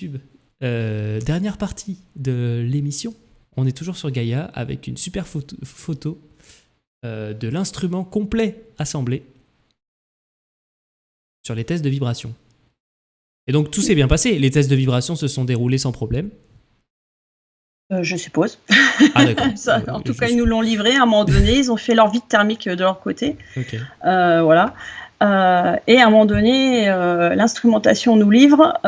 YouTube. Dernière partie de l'émission. On est toujours sur Gaïa avec une super photo de l'instrument complet assemblé sur les tests de vibration. Et donc tout s'est bien passé. Les tests de vibration se sont déroulés sans problème. Je suppose. Ah d'accord. Ça, en tout cas, ils nous l'ont livré à un moment donné. Ils ont fait leur vide thermique de leur côté. Ok. Voilà. Et à un moment donné, l'instrumentation nous livre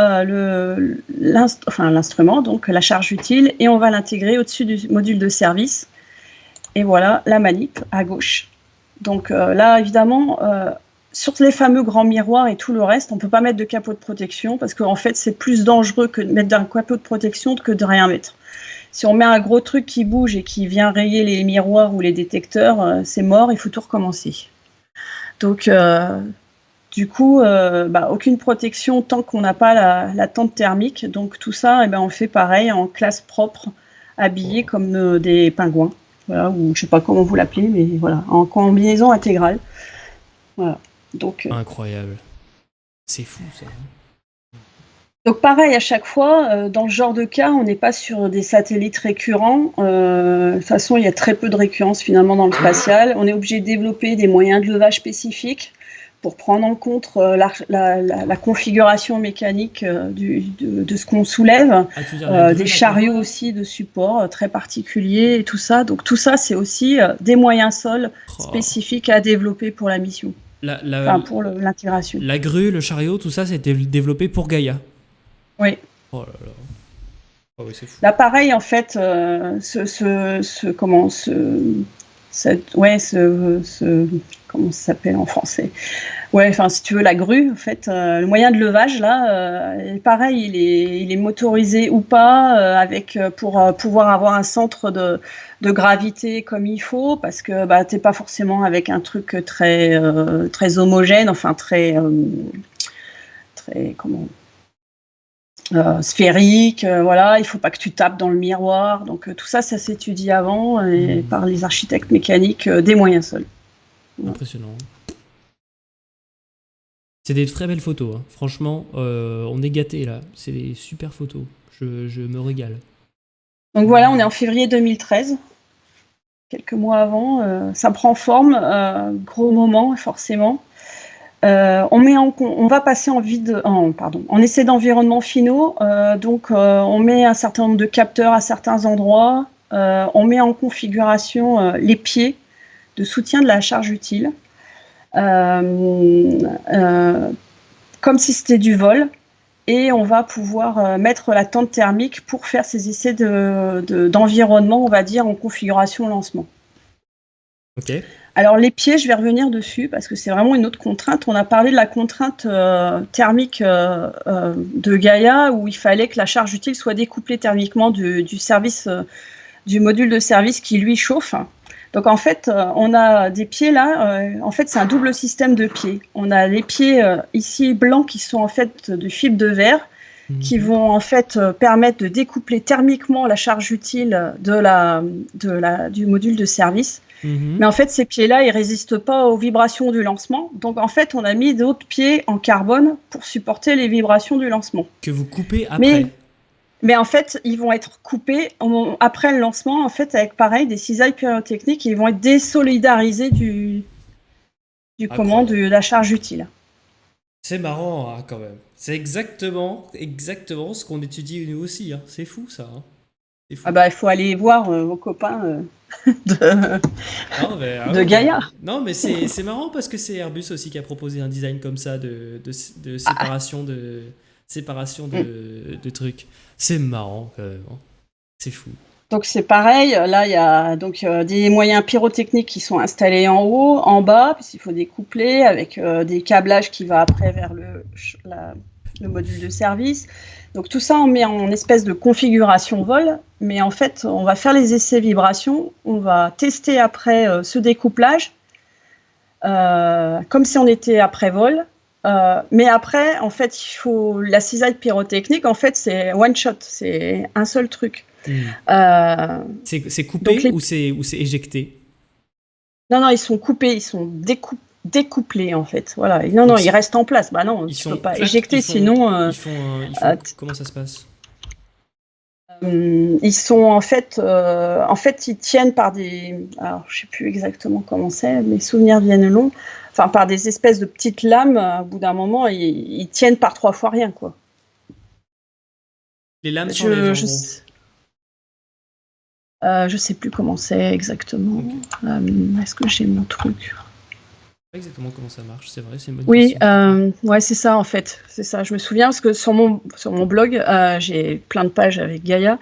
l'instrument, donc la charge utile, et on va l'intégrer au-dessus du module de service. Et voilà la manip à gauche. Donc là, évidemment, sur les fameux grands miroirs et tout le reste, on ne peut pas mettre de capot de protection parce qu'en fait, c'est plus dangereux que de mettre un capot de protection que de rien mettre. Si on met un gros truc qui bouge et qui vient rayer les miroirs ou les détecteurs, c'est mort, il faut tout recommencer. Donc, du coup, aucune protection tant qu'on n'a pas la tente thermique. Donc, tout ça, on fait pareil en classe propre, habillé comme des pingouins. Voilà, ou je ne sais pas comment vous l'appelez, mais voilà, en combinaison intégrale. Voilà. Donc, incroyable. C'est fou, ça. Donc pareil, à chaque fois, dans ce genre de cas, on n'est pas sur des satellites récurrents. De toute façon, il y a très peu de récurrence finalement dans le spatial. On est obligé de développer des moyens de levage spécifiques pour prendre en compte la configuration mécanique de ce qu'on soulève. Des chariots aussi de support très particuliers et tout ça. Donc tout ça, c'est aussi des moyens sols spécifiques à développer pour la mission. Pour l'intégration. La grue, le chariot, tout ça, c'était développé pour Gaïa. Oui. Oh là là. Oh oui, c'est fou. Là, pareil, en fait, comment ça s'appelle en français? Ouais, enfin, si tu veux, la grue, en fait, le moyen de levage, là, pareil, il est motorisé ou pas, pour pouvoir avoir un centre de gravité comme il faut, parce que t'es pas forcément avec un truc très homogène, enfin très sphérique, voilà, il faut pas que tu tapes dans le miroir. Donc tout ça s'étudie avant par les architectes mécaniques des moyens sols. Impressionnant. C'est des très belles photos, hein. Franchement, on est gâtés là. C'est des super photos. Je me régale. Donc voilà, on est en février 2013. Quelques mois avant, ça prend forme, gros moment forcément. On va passer en essai d'environnement finaux. Donc, on met un certain nombre de capteurs à certains endroits. On met en configuration les pieds de soutien de la charge utile, comme si c'était du vol. Et on va pouvoir mettre la tente thermique pour faire ces essais d'environnement, on va dire, en configuration lancement. Ok. Alors les pieds, je vais revenir dessus parce que c'est vraiment une autre contrainte. On a parlé de la contrainte thermique de Gaïa où il fallait que la charge utile soit découplée thermiquement du service, du module de service qui lui chauffe. Donc en fait, on a des pieds là. En fait, c'est un double système de pieds. On a les pieds ici blancs qui sont en fait de fibre de verre qui vont en fait permettre de découpler thermiquement la charge utile du module de service. Mais en fait, ces pieds-là, ils résistent pas aux vibrations du lancement. Donc, en fait, on a mis d'autres pieds en carbone pour supporter les vibrations du lancement. Que vous coupez après. Mais en fait, ils vont être coupés après le lancement, en fait, avec pareil des cisailles pyrotechniques. Ils vont être désolidarisés de la charge utile. C'est marrant, hein, quand même. C'est exactement ce qu'on étudie nous aussi. Hein. C'est fou, ça. Hein. Ah bah, il faut aller voir vos copains de Gaïa. Non, mais c'est marrant parce que c'est Airbus aussi qui a proposé un design comme ça de séparation de trucs. C'est marrant, quand même. Hein. C'est fou. Donc c'est pareil, là il y a donc des moyens pyrotechniques qui sont installés en haut, en bas, puisqu'il faut découpler avec des câblages qui vont après vers le module de service. Donc tout ça on met en espèce de configuration vol, mais en fait on va faire les essais vibrations, on va tester après ce découplage, comme si on était après vol. Mais après, en fait, il faut la cisaille pyrotechnique. En fait, c'est one shot, c'est un seul truc. C'est coupé ou c'est éjecté? Non, ils sont coupés, ils sont découplés en fait. Voilà. Et non, Donc, ils restent en place. Bah non, ils tu sont peux pas plates, éjecter, sinon euh, comment ça se passe? ils sont en fait, ils tiennent par des. Alors, je sais plus exactement comment c'est, mes souvenirs viennent longs. Enfin, par des espèces de petites lames. Au bout d'un moment, ils tiennent par 3 fois rien, quoi. Les lames s'enlèvent en Je, gros. je sais plus comment c'est exactement. Ok. Est-ce que j'ai mon truc? Pas exactement comment ça marche, c'est vrai, c'est une bonne Oui, question. Ça. ouais, c'est ça en fait. C'est ça. Je me souviens parce que sur mon blog, j'ai plein de pages avec Gaïa.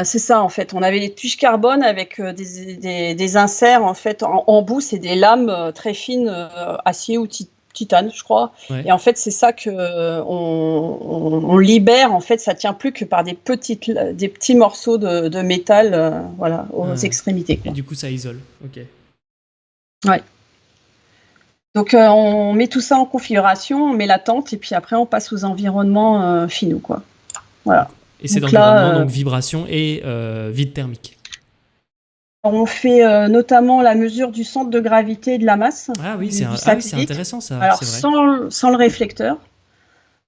C'est ça en fait. On avait les tuches carbone avec des inserts en fait en bout, c'est des lames très fines, acier ou titane, je crois. Ouais. Et en fait, c'est ça que on libère. En fait, ça tient plus que par des petits morceaux de métal, voilà, aux extrémités, Et quoi. du coup, ça isole. Ok. Ouais. Donc on met tout ça en configuration, on met la tente et puis après on passe aux environnements finaux, quoi. Voilà. Et c'est Donc d'environnement, là, donc vibration et vide thermique. on fait notamment la mesure du centre de gravité et de la masse Ah oui, du c'est satellite. intéressant ça, Alors c'est vrai. sans le réflecteur.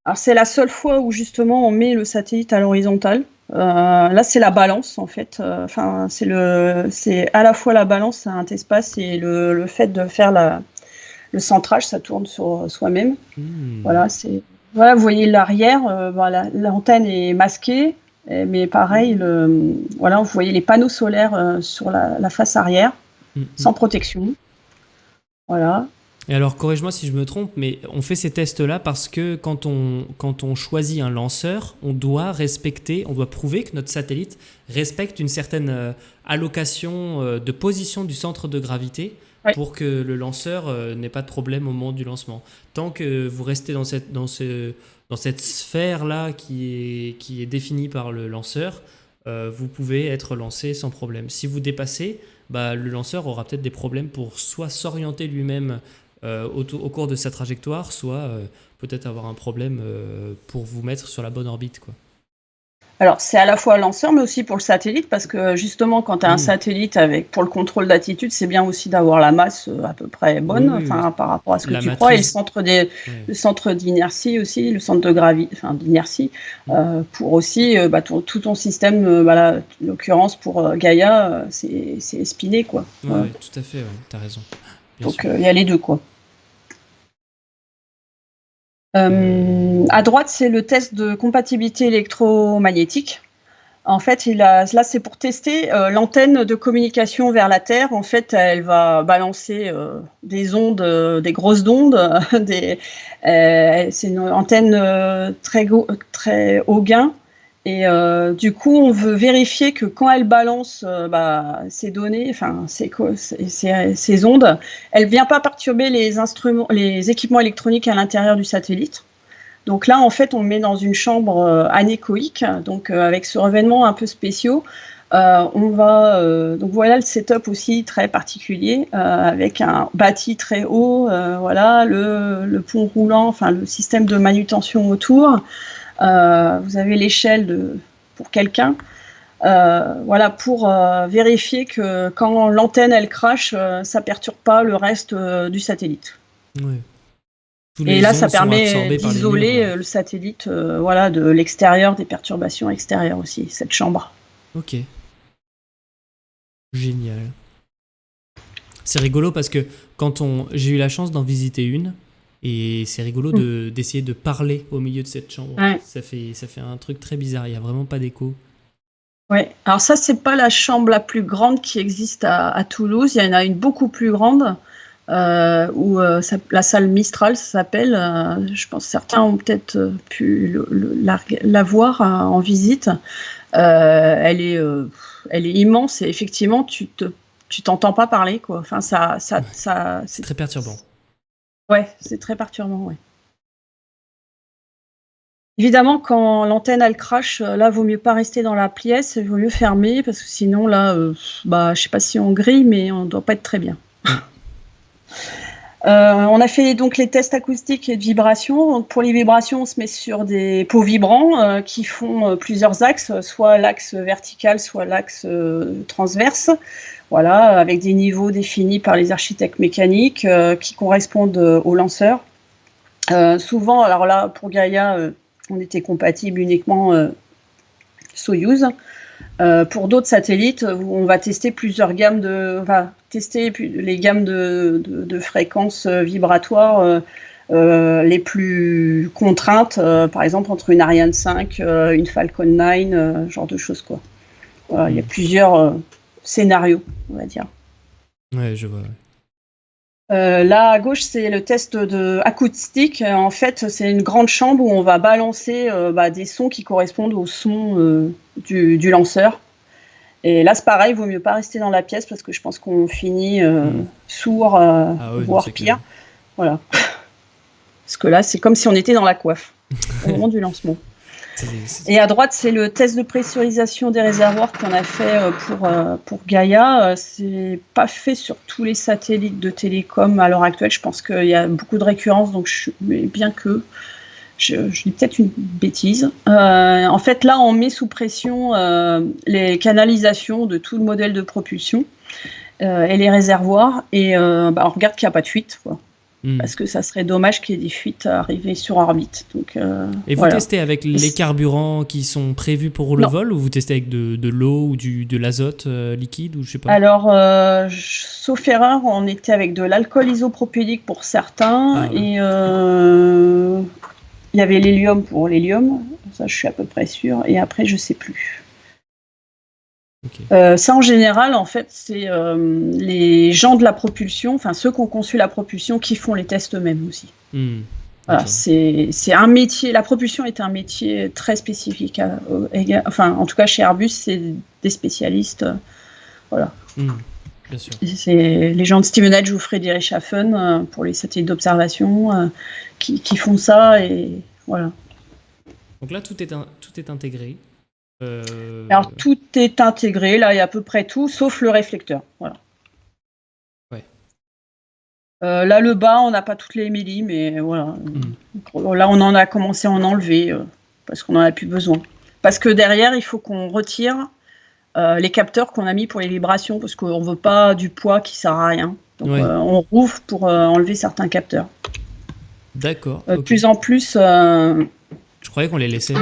Alors c'est la seule fois où justement on met le satellite à l'horizontale. Là c'est la balance en fait. Enfin c'est à la fois la balance, c'est un espace et le fait de faire le centrage, ça tourne sur soi-même. Voilà, voilà, vous voyez l'arrière, l'antenne est masquée, mais pareil, voilà, vous voyez les panneaux solaires sur la face arrière, sans protection. Voilà. Et alors, corrige-moi si je me trompe, mais on fait ces tests-là parce que quand on choisit un lanceur, on doit prouver que notre satellite respecte une certaine allocation de position du centre de gravité pour que le lanceur n'ait pas de problème au moment du lancement. Tant que vous restez dans cette sphère-là qui est définie par le lanceur, vous pouvez être lancé sans problème. Si vous dépassez, le lanceur aura peut-être des problèmes pour soit s'orienter lui-même au cours de sa trajectoire, soit peut-être avoir un problème pour vous mettre sur la bonne orbite, quoi. Alors, c'est à la fois lanceur, mais aussi pour le satellite, parce que justement, quand tu as un satellite pour le contrôle d'attitude, c'est bien aussi d'avoir la masse à peu près bonne, Oui. par rapport à ce que La tu crois, et matrice. le centre d'inertie aussi, le centre de d'inertie, pour aussi tout ton système, en l'occurrence pour Gaïa, c'est spiné, quoi. Ouais, tout à fait, ouais, t'as raison. Bien Donc, sûr. il y a les deux, quoi. À droite, c'est le test de compatibilité électromagnétique. En fait, là, c'est pour tester l'antenne de communication vers la Terre. En fait, elle va balancer des ondes, des grosses ondes. C'est une antenne très haut gain. Et du coup, on veut vérifier que quand elle balance ces données, enfin ces ondes, elle ne vient pas perturber les équipements électroniques à l'intérieur du satellite. Donc là, en fait, on met dans une chambre anéchoïque, donc avec ce revêtement un peu spéciaux. Donc voilà le setup aussi très particulier, avec un bâti très haut, voilà, le pont roulant, enfin le système de manutention autour. Vous avez l'échelle pour quelqu'un. Voilà, pour vérifier que quand l'antenne elle crache, ça perturbe pas le reste du satellite. Ouais. Tous Et les là, ça ondes sont permet absorbées par les murs, là. d'isoler le satellite voilà, de l'extérieur, des perturbations extérieures aussi, cette chambre. Ok. Génial. C'est rigolo parce que j'ai eu la chance d'en visiter une, et c'est rigolo d'essayer de parler au milieu de cette chambre. Ouais. Ça fait un truc très bizarre, il n'y a vraiment pas d'écho. Ouais. Alors ça, c'est pas la chambre la plus grande qui existe à Toulouse. Il y en a une beaucoup plus grande, la salle Mistral, ça s'appelle. Je pense que certains ont peut-être pu la voir en visite. Elle est immense et effectivement, tu t'entends pas parler, quoi. Enfin, c'est très perturbant. Ouais, c'est très perturbant, ouais. Évidemment, quand l'antenne elle crache, là, vaut mieux pas rester dans la pièce, il vaut mieux fermer parce que sinon là, je sais pas si on grille, mais on doit pas être très bien. On a fait donc les tests acoustiques et de vibration. Donc, pour les vibrations, on se met sur des pots vibrants qui font plusieurs axes, soit l'axe vertical, soit l'axe transverse. Voilà, avec des niveaux définis par les architectes mécaniques qui correspondent au lanceur. Souvent, alors là, pour Gaïa, on était compatible uniquement Soyuz. Pour d'autres satellites, on va tester plusieurs gammes les gammes de fréquences vibratoires les plus contraintes, par exemple entre une Ariane 5, une Falcon 9, genre de choses quoi. Voilà, il y a plusieurs scénarios, on va dire. Ouais, je vois. Là à gauche, c'est le test acoustique. En fait, c'est une grande chambre où on va balancer des sons qui correspondent aux sons du lanceur. Et là, c'est pareil, il vaut mieux pas rester dans la pièce parce que je pense qu'on finit sourd, voire pire. Clair. Voilà. Parce que là, c'est comme si on était dans la coiffe au moment du lancement. Et à droite, c'est le test de pressurisation des réservoirs qu'on a fait pour Gaïa. C'est pas fait sur tous les satellites de télécom à l'heure actuelle. Je pense qu'il y a beaucoup de récurrence, donc bien que je dis peut-être une bêtise. En fait, là, on met sous pression les canalisations de tout le modèle de propulsion et les réservoirs, et on regarde qu'il n'y a pas de fuite, quoi. Parce que ça serait dommage qu'il y ait des fuites arrivées sur orbite. Donc, et vous testez avec les carburants qui sont prévus pour le vol, ou vous testez avec de l'eau ou de l'azote liquide, ou je sais pas? Alors, sauf erreur, on était avec de l'alcool isopropylique pour certains, et il y avait l'hélium pour l'hélium, ça je suis à peu près sûre, et après je sais plus. Okay. Ça en général, en fait, c'est les gens de la propulsion, enfin ceux qui ont conçu la propulsion, qui font les tests eux-mêmes aussi. Voilà, c'est un métier. La propulsion est un métier très spécifique. En tout cas, chez Airbus, c'est des spécialistes. Voilà. Bien sûr. C'est les gens de Steven Edge ou Freddy Reichshafen pour les satellites d'observation qui font ça, et voilà. Donc là, tout est intégré. Alors tout est intégré, là il y a à peu près tout, sauf le réflecteur. Voilà. Ouais. Là le bas, on n'a pas toutes les mélis, mais voilà. Là on en a commencé à en enlever parce qu'on n'en a plus besoin. Parce que derrière, il faut qu'on retire les capteurs qu'on a mis pour les vibrations, parce qu'on ne veut pas du poids qui ne sert à rien. Donc on rouvre pour enlever certains capteurs. D'accord. De plus en plus... Je croyais qu'on les laissait.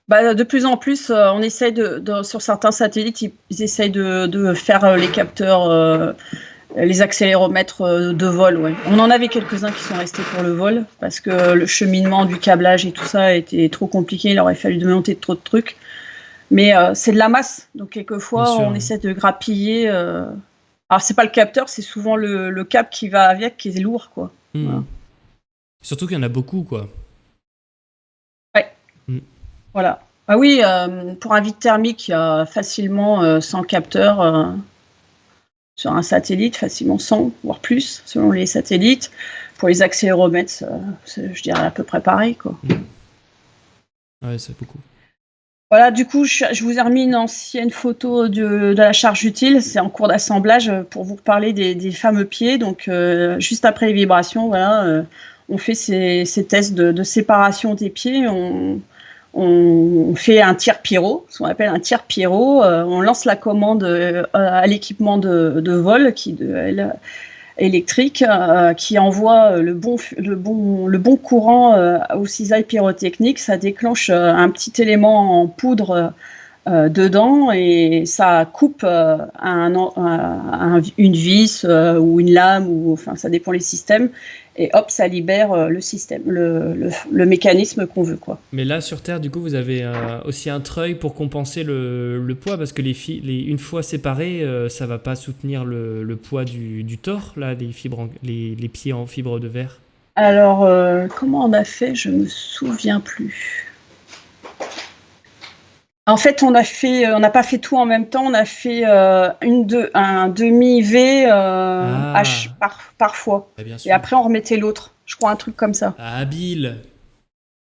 De plus en plus, on essaye sur certains satellites, ils essayent de faire les capteurs, les accéléromètres de vol. Ouais. On en avait quelques-uns qui sont restés pour le vol, parce que le cheminement du câblage et tout ça était trop compliqué, il aurait fallu démonter trop de trucs. Mais c'est de la masse, donc quelquefois on essaie de grappiller. Alors c'est pas le capteur, c'est souvent le câble qui va avec, qui est lourd, quoi. Voilà. Surtout qu'il y en a beaucoup, quoi. Ouais. Voilà. Ah oui, pour un vide thermique, il y a facilement 100 capteurs sur un satellite, facilement 100, voire plus, selon les satellites. Pour les accéléromètres, je dirais à peu près pareil, quoi. Ouais, c'est beaucoup. Voilà, du coup, je vous ai remis une ancienne photo de la charge utile. C'est en cours d'assemblage pour vous parler des fameux pieds. Donc, juste après les vibrations, voilà, on fait ces tests de séparation des pieds. On fait un tir pyro, ce qu'on appelle un tir pyro. On lance la commande à l'équipement de vol électrique qui envoie le bon courant aux cisailles pyrotechniques. Ça déclenche un petit élément en poudre dedans, et ça coupe une vis ou une lame, enfin ça dépend les systèmes, et hop, ça libère le système, le mécanisme qu'on veut, quoi. Mais là sur Terre, du coup, vous avez aussi un treuil pour compenser le poids, parce que une fois séparés, ça va pas soutenir le poids du tore, là, les pieds en fibre de verre. Alors comment on a fait, je me souviens plus. En fait, on n'a pas fait tout en même temps. On a fait un demi-V H parfois. Et après, on remettait l'autre. Je crois un truc comme ça. Ah, habile.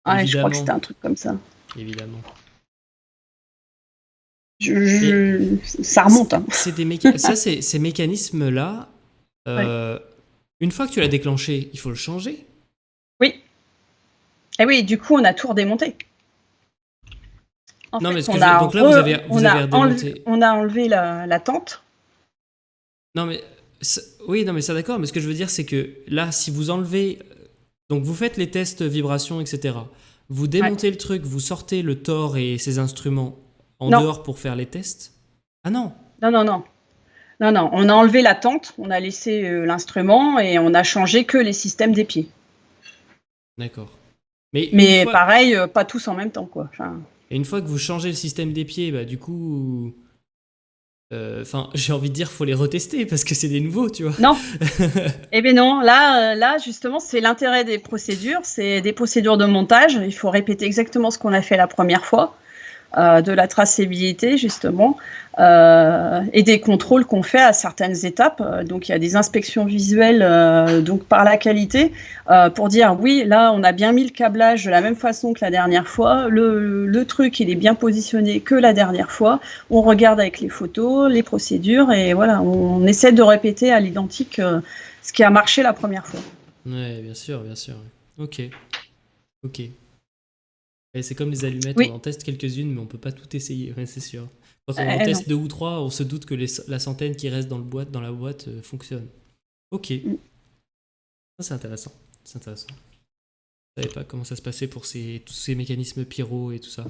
Ouais, je crois que c'était un truc comme ça. Évidemment. Ça remonte. Hein. Ces mécanismes-là, Une fois que tu l'as déclenché, il faut le changer. Oui. Et oui, du coup, on a tout redémonté. En Non, fait, mais donc là, vous avez redémonté. on a enlevé la tente. Non, mais oui, non, mais ça d'accord. Mais ce que je veux dire, c'est que là, si vous enlevez, donc vous faites les tests vibration, etc. Vous démontez Ouais. le truc, vous sortez le Thor et ses instruments en Non, dehors pour faire les tests. Ah non, non, non, non. Non, non, on a enlevé la tente, on a laissé l'instrument et on a changé que les systèmes des pieds. d'accord. Mais Mais pareil, pas tous en même temps, quoi. Enfin, une fois que vous changez le système des pieds, bah du coup, j'ai envie de dire, faut les retester parce que c'est des nouveaux, tu vois. non. Eh bien non, là justement, c'est l'intérêt des procédures, c'est des procédures de montage. Il faut répéter exactement ce qu'on a fait la première fois, de la traçabilité justement, et des contrôles qu'on fait à certaines étapes. Donc il y a des inspections visuelles donc par la qualité pour dire oui, là on a bien mis le câblage de la même façon que la dernière fois, le truc il est bien positionné que la dernière fois, on regarde avec les photos, les procédures et voilà, on essaie de répéter à l'identique ce qui a marché la première fois. Ouais, bien sûr, bien sûr. Ok, ok. Et c'est comme les allumettes, on Oui, en teste quelques-unes, mais on peut pas tout essayer, ouais, c'est sûr. Quand on en teste non. 2 ou 3, on se doute que la centaine qui reste dans la boîte fonctionne. Ok, ça c'est intéressant. C'est intéressant. Je savais pas comment ça se passait pour tous ces mécanismes pyro et tout ça.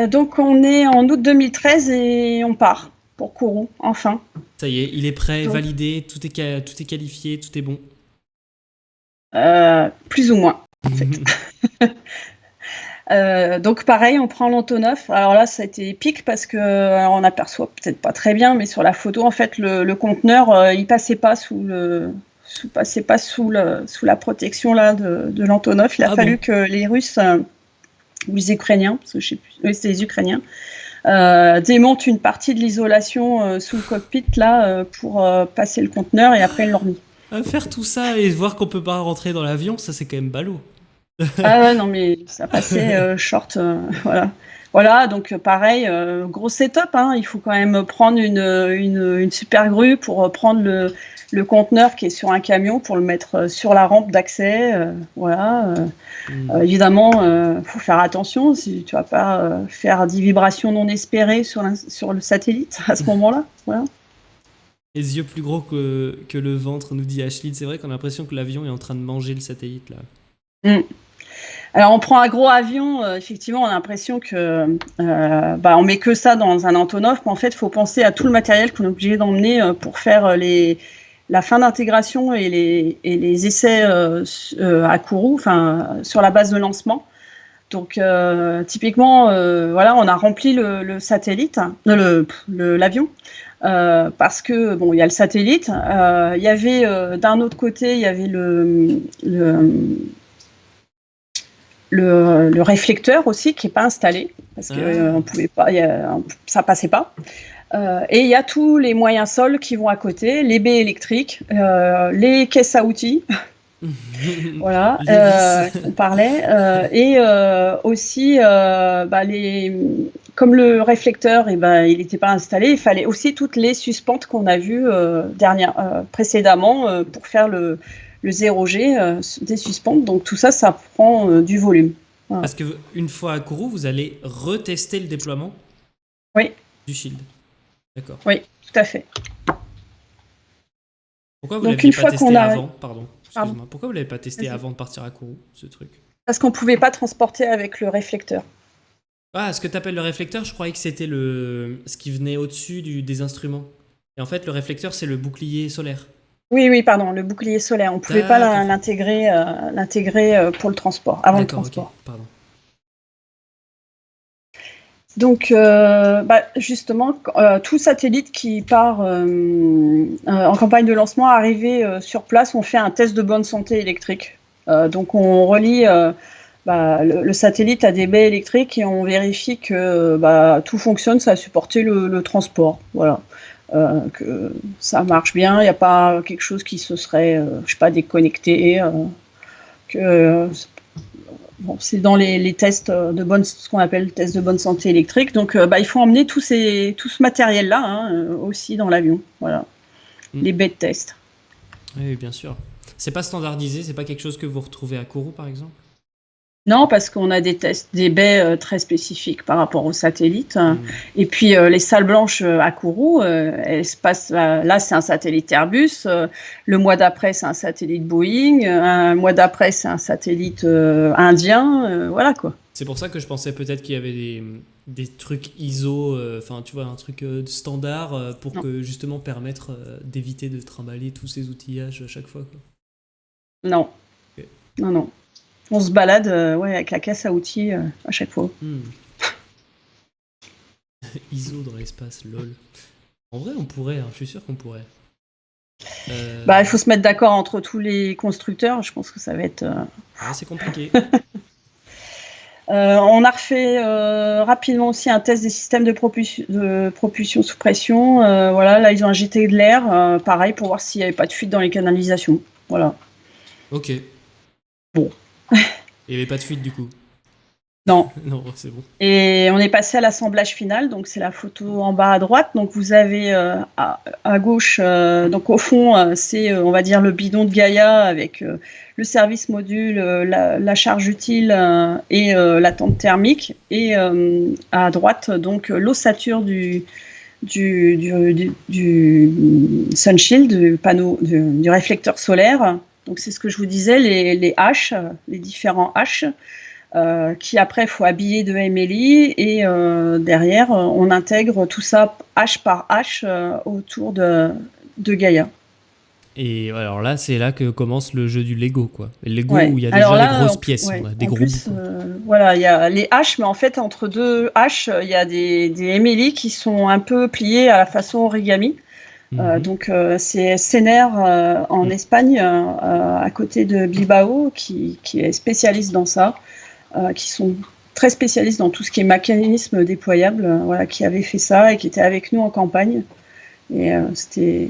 Donc on est en août 2013 et on part pour Kourou, enfin. Ça y est, il est prêt, Donc, validé, tout est qualifié, tout est bon. plus ou moins, en fait. Donc pareil, on prend l'Antonov. Alors là, ça a été épique parce que on aperçoit peut-être pas très bien, mais sur la photo, en fait, le conteneur, il passait pas sous la protection là de l'Antonov. Il a Ah bon? fallu que les Russes ou les Ukrainiens, parce que je sais plus, oui, c'est les Ukrainiens, démontent une partie de l'isolation sous le cockpit là pour passer le conteneur et après ils l'ont remis. À faire tout ça et voir qu'on peut pas rentrer dans l'avion, ça c'est quand même ballot. Ah ouais, non, mais ça passait short, voilà. Voilà, donc pareil, gros setup, hein. Il faut quand même prendre une super grue pour prendre le conteneur qui est sur un camion pour le mettre sur la rampe d'accès. Voilà. Évidemment, faut faire attention si tu vas pas faire des vibrations non espérées sur le satellite à ce moment-là. Voilà. Les yeux plus gros que le ventre, nous dit Ashley. C'est vrai qu'on a l'impression que l'avion est en train de manger le satellite là. Mm. Alors on prend un gros avion, effectivement, on a l'impression que on met que ça dans un Antonov, mais en fait, il faut penser à tout le matériel qu'on est obligé d'emmener pour faire la fin d'intégration et les essais à Kourou, enfin sur la base de lancement. Donc typiquement, voilà, on a rempli le satellite, l'avion. Parce que bon, il y a le satellite, il y avait d'un autre côté, il y avait le réflecteur aussi qui n'est pas installé parce que on pouvait pas, ça passait pas. Et il y a tous les moyens sols qui vont à côté, les baies électriques, les caisses à outils, voilà, on parlait, et aussi comme le réflecteur, il n'était pas installé, il fallait aussi toutes les suspentes qu'on a vues précédemment pour faire le 0G des suspentes. Donc tout ça, ça prend du volume. Voilà. Parce que une fois à Kourou, vous allez retester le déploiement Oui. Du Shield. D'accord. Oui, tout à fait. Pourquoi vous l'aviez pas testé avant? Pardon, excuse-moi. Pourquoi vous l'avez pas testé avant de partir à Kourou, ce truc? Parce qu'on pouvait pas transporter avec le réflecteur. Ah, ce que tu appelles le réflecteur, je croyais que c'était ce qui venait au-dessus des instruments. Et en fait, le réflecteur, c'est le bouclier solaire. Oui, pardon, le bouclier solaire. On ne pouvait pas l'intégrer pour le transport, avant le transport. Okay, pardon. Donc, justement, tout satellite qui part en campagne de lancement, arrivé sur place, on fait un test de bonne santé électrique. Donc, on relie le satellite à des baies électriques et on vérifie que tout fonctionne, ça a supporté le transport. Voilà. Que ça marche bien, il n'y a pas quelque chose qui se serait, déconnecté. C'est dans les tests ce qu'on appelle le test de bonne santé électrique. Donc, il faut emmener tout ce matériel-là aussi dans l'avion. Voilà. les baies de test. Oui, bien sûr. C'est pas standardisé, c'est pas quelque chose que vous retrouvez à Kourou, par exemple? Non, parce qu'on a des tests, des baies très spécifiques par rapport aux satellites. Et puis les salles blanches à Kourou, elles se passent. Là, c'est un satellite Airbus. Le mois d'après, c'est un satellite Boeing. Un mois d'après, c'est un satellite indien. Voilà quoi. C'est pour ça que je pensais peut-être qu'il y avait des trucs ISO, enfin tu vois, un truc standard pour Non. que justement permettre d'éviter de trimballer tous ces outillages à chaque fois, quoi. Non. Ok. Non, non. On se balade avec la caisse à outils à chaque fois. ISO dans l'espace, lol. En vrai, on pourrait, hein, je suis sûr qu'on pourrait. Il faut se mettre d'accord entre tous les constructeurs. Je pense que ça va être. Ouais, c'est compliqué. On a refait rapidement aussi un test des systèmes de propulsion sous pression. Voilà, là, ils ont injecté de l'air, pareil, pour voir s'il n'y avait pas de fuite dans les canalisations. Voilà. Ok. Bon. Il n'y avait pas de fuite du coup. Non. Non, c'est bon. Et on est passé à l'assemblage final. Donc, c'est la photo en bas à droite. Donc, vous avez à gauche, donc au fond, c'est, on va dire, le bidon de Gaïa avec le service module, la charge utile et la tente thermique. Et à droite, donc, l'ossature du sunshield, du panneau, du réflecteur solaire. Donc, c'est ce que je vous disais, les haches, les différents haches. Qui après il faut habiller de MLI et derrière on intègre tout ça H par H autour de Gaïa. Et alors là, c'est là que commence le jeu du Lego, quoi. Le Lego Ouais. où il y a Alors déjà là, des grosses pièces, ouais. des En gros plus, bouts. voilà, il y a les haches, mais en fait entre deux haches, il y a des MLI qui sont un peu pliés à la façon origami. Donc c'est Sener en Espagne, à côté de Bilbao, qui est spécialiste dans ça. Qui sont très spécialistes dans tout ce qui est mécanisme déployable, voilà, qui avait fait ça et qui était avec nous en campagne. Et c'est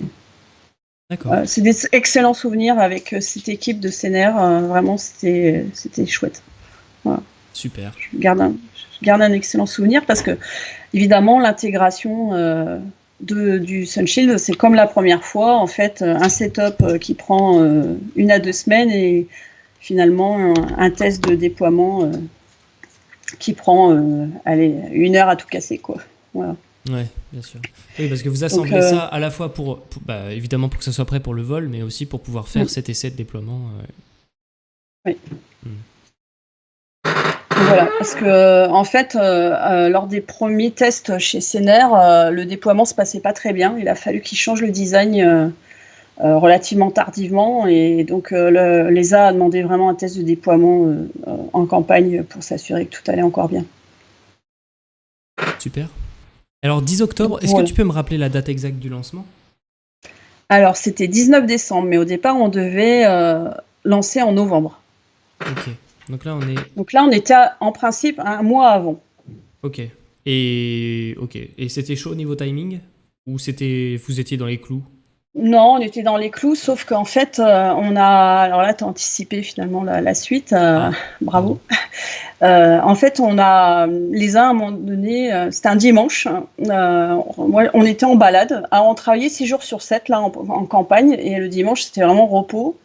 des excellents souvenirs avec cette équipe de Sener. Vraiment, c'était chouette. Voilà. Super. Je garde un excellent souvenir parce que, évidemment, l'intégration du Sunshield, c'est comme la première fois, en fait, un setup qui prend 1 à 2 semaines et finalement un test de déploiement qui prend 1 heure à tout casser, quoi. Voilà. Ouais, bien sûr. Oui, parce que vous assemblez ça à la fois pour évidemment pour que ça soit prêt pour le vol, mais aussi pour pouvoir faire cet essai de déploiement. Oui. Voilà, parce que en fait, lors des premiers tests chez Sener, le déploiement se passait pas très bien. Il a fallu qu'ils changent le design relativement tardivement, et donc l'ESA a demandé vraiment un test de déploiement en campagne pour s'assurer que tout allait encore bien. Super. Alors 10 octobre, est-ce que tu peux me rappeler la date exacte du lancement? Alors c'était 19 décembre, mais au départ on devait lancer en novembre. Ok. Donc là on était en principe 1 mois avant. Ok. Et c'était chaud au niveau timing? Ou vous étiez dans les clous? Non, on était dans les clous, sauf qu'en fait, alors là, tu as anticipé finalement la suite, bravo. En fait, les uns à un moment donné, c'était un dimanche, moi, on était en balade, on travaillait 6 jours sur 7 là en campagne, et le dimanche c'était vraiment repos.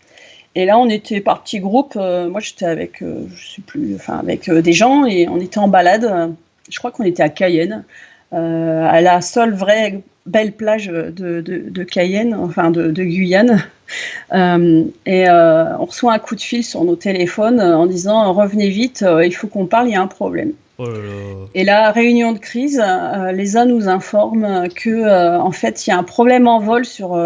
Et là, on était par petits groupes, moi j'étais avec, je sais plus, enfin avec des gens, et on était en balade, je crois qu'on était à Cayenne, à la seule vraie belle plage de Cayenne, enfin de Guyane. Et on reçoit un coup de fil sur nos téléphones en disant revenez vite, il faut qu'on parle, il y a un problème. Oh là là. Et la réunion de crise, l'ESA nous informe que en fait il y a un problème en vol sur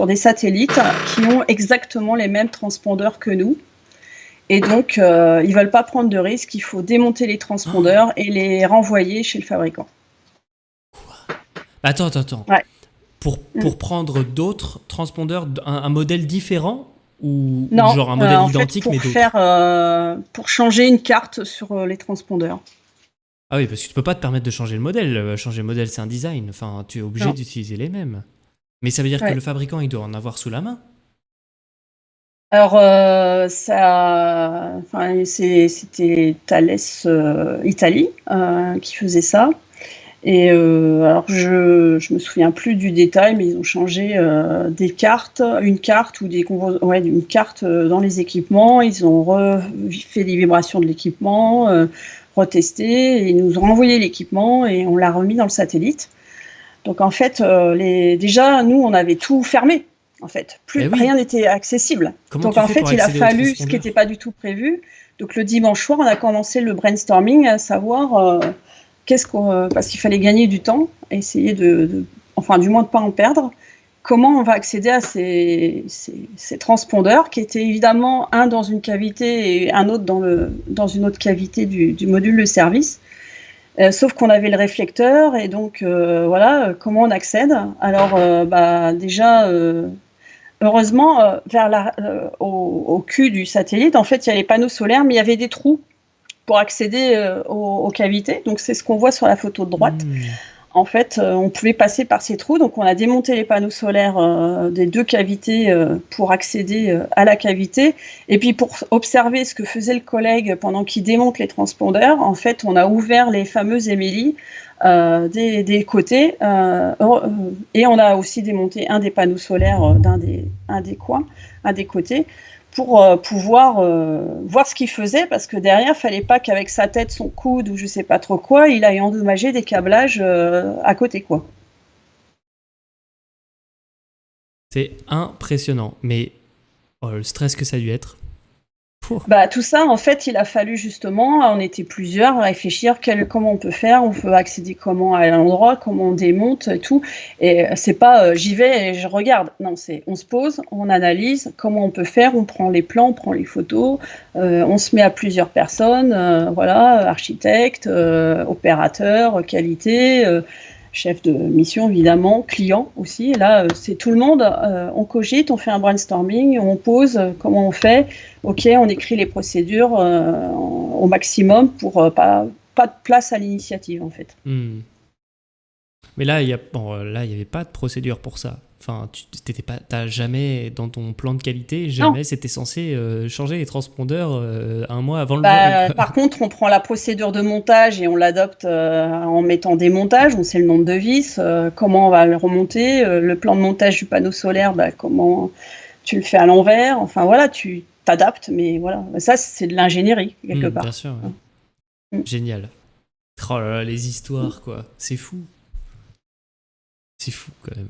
des satellites qui ont exactement les mêmes transpondeurs que nous. Et donc, ils veulent pas prendre de risques, il faut démonter les transpondeurs et les renvoyer chez le fabricant. Quoi? Attends. Ouais. Pour prendre d'autres transpondeurs, un modèle différent ou Non, genre un modèle en identique fait, mais d'autres? pour changer une carte sur les transpondeurs. Ah oui, parce que tu peux pas te permettre de changer le modèle. Changer le modèle, c'est un design. Enfin, tu es obligé d'utiliser les mêmes. Mais ça veut dire que le fabricant, il doit en avoir sous la main. Alors, c'était Thales Italie qui faisait ça. Et alors je me souviens plus du détail, mais ils ont changé des cartes, une carte ou une carte dans les équipements. Ils ont fait des vibrations de l'équipement, retesté, et ils nous ont envoyé l'équipement et on l'a remis dans le satellite. Donc en fait, déjà nous on avait tout fermé. En fait, rien n'était accessible. Donc en fait, il a fallu ce qui n'était pas du tout prévu. Donc le dimanche soir, on a commencé le brainstorming, à savoir parce qu'il fallait gagner du temps, essayer enfin du moins de pas en perdre. Comment on va accéder à ces transpondeurs qui étaient évidemment un dans une cavité et un autre dans une autre cavité du module de service. Sauf qu'on avait le réflecteur et donc voilà, comment on accède. Alors déjà, heureusement, au cul du satellite, en fait, il y a les panneaux solaires, mais il y avait des trous pour accéder aux cavités. Donc c'est ce qu'on voit sur la photo de droite. En fait, on pouvait passer par ces trous. Donc on a démonté les panneaux solaires des deux cavités pour accéder à la cavité. Et puis pour observer ce que faisait le collègue pendant qu'il démonte les transpondeurs, en fait, on a ouvert les fameuses émélies des côtés et on a aussi démonté un des panneaux solaires d'un des coins, un des côtés, pour pouvoir voir ce qu'il faisait, parce que derrière, il fallait pas qu'avec sa tête, son coude ou je sais pas trop quoi, il aille endommager des câblages à côté, quoi. C'est impressionnant, mais le stress que ça a dû être. Tout ça, en fait, il a fallu justement, on était plusieurs, réfléchir comment on peut faire, on peut accéder comment à l'endroit, comment on démonte et tout. Et c'est pas j'y vais et je regarde. Non, c'est on se pose, on analyse comment on peut faire, on prend les plans, on prend les photos, on se met à plusieurs personnes, architecte, opérateur, qualité, chef de mission évidemment, client aussi. Et là, c'est tout le monde, on cogite, on fait un brainstorming, on pose comment on fait. Ok, on écrit les procédures au maximum pour pas de place à l'initiative en fait. Mais là, il y avait pas de procédure pour ça. Enfin, t'as jamais, dans ton plan de qualité, c'était censé changer les transpondeurs un mois avant le vol. Par contre, on prend la procédure de montage et on l'adopte en mettant des montages. On sait le nombre de vis, comment on va le remonter, le plan de montage du panneau solaire, comment tu le fais à l'envers. Enfin voilà, tu t'adaptes, mais voilà. Ça, c'est de l'ingénierie quelque part. Bien sûr. Ouais. Génial. Oh là là, les histoires, quoi. C'est fou. C'est fou quand même.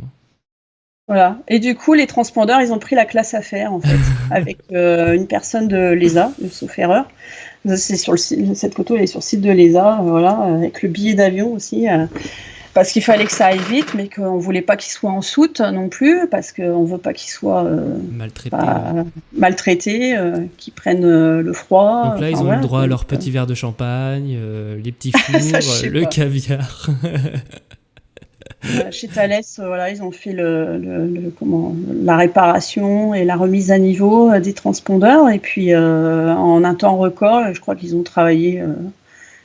Voilà. Et du coup, les transpondeurs, ils ont pris la classe à faire en fait, avec une personne de l'ESA, sauf erreur. C'est sur le site, cette photo elle est sur le site de l'ESA, voilà, avec le billet d'avion aussi, parce qu'il fallait que ça aille vite, mais qu'on voulait pas qu'il soit en soute non plus, parce qu'on veut pas qu'il soit maltraité, qu'il prenne le froid. Donc là, ils ont eu le droit à leur petit verre de champagne, les petits fours, le caviar. Chez Thales, ils ont fait la réparation et la remise à niveau des transpondeurs. Et puis, en un temps record, je crois qu'ils ont travaillé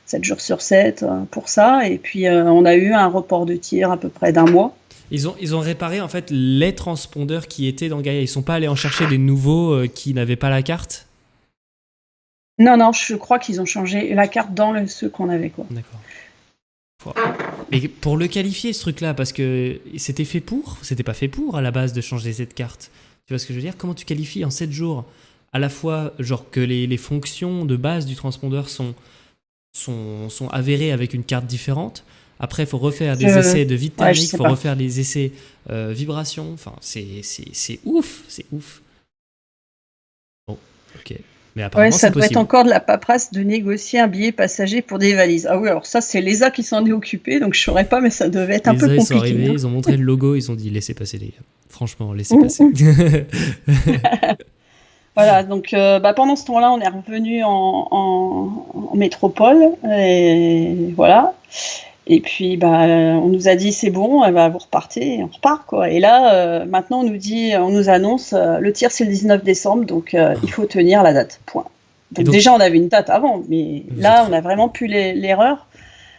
7 jours sur 7 pour ça. Et puis, on a eu un report de tir à peu près d'1 mois. Ils ont réparé en fait les transpondeurs qui étaient dans Gaïa. Ils sont pas allés en chercher des nouveaux qui n'avaient pas la carte. Non, je crois qu'ils ont changé la carte dans ceux qu'on avait, quoi. D'accord. Mais pour le qualifier ce truc-là, parce que c'était pas fait pour à la base de changer cette carte. Tu vois ce que je veux dire ? Comment tu qualifies en 7 jours à la fois genre que les fonctions de base du transpondeur sont avérées avec une carte différente. Après, il faut refaire des essais de vide thermique, il faut refaire les essais vibration. Enfin, c'est ouf, c'est ouf. Bon, ok. Mais apparemment, ça doit être encore de la paperasse de négocier un billet passager pour des valises. Ah oui, alors ça, c'est l'ESA qui s'en est occupé, donc je saurais pas, mais ça devait être un peu compliqué. Ils sont arrivés, ils ont montré le logo, ils ont dit laissez passer les gars. Franchement, laissez passer. Voilà, donc pendant ce temps-là, on est revenu en métropole, et voilà. Et puis, on nous a dit c'est bon, vous repartez, et on repart, quoi. Et là, maintenant, on nous annonce, le tir c'est le 19 décembre, donc il faut tenir la date, point. Donc déjà, on avait une date avant, mais là, on n'a vraiment plus l'erreur,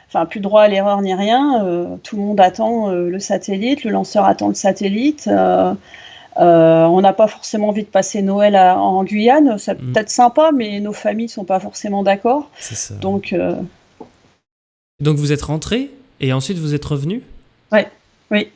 enfin, plus droit à l'erreur ni rien. Tout le monde attend le satellite, le lanceur attend le satellite. On n'a pas forcément envie de passer Noël en Guyane, c'est peut-être sympa, mais nos familles ne sont pas forcément d'accord. C'est ça. Donc vous êtes rentrés Et ensuite, vous êtes revenu? Ouais, oui.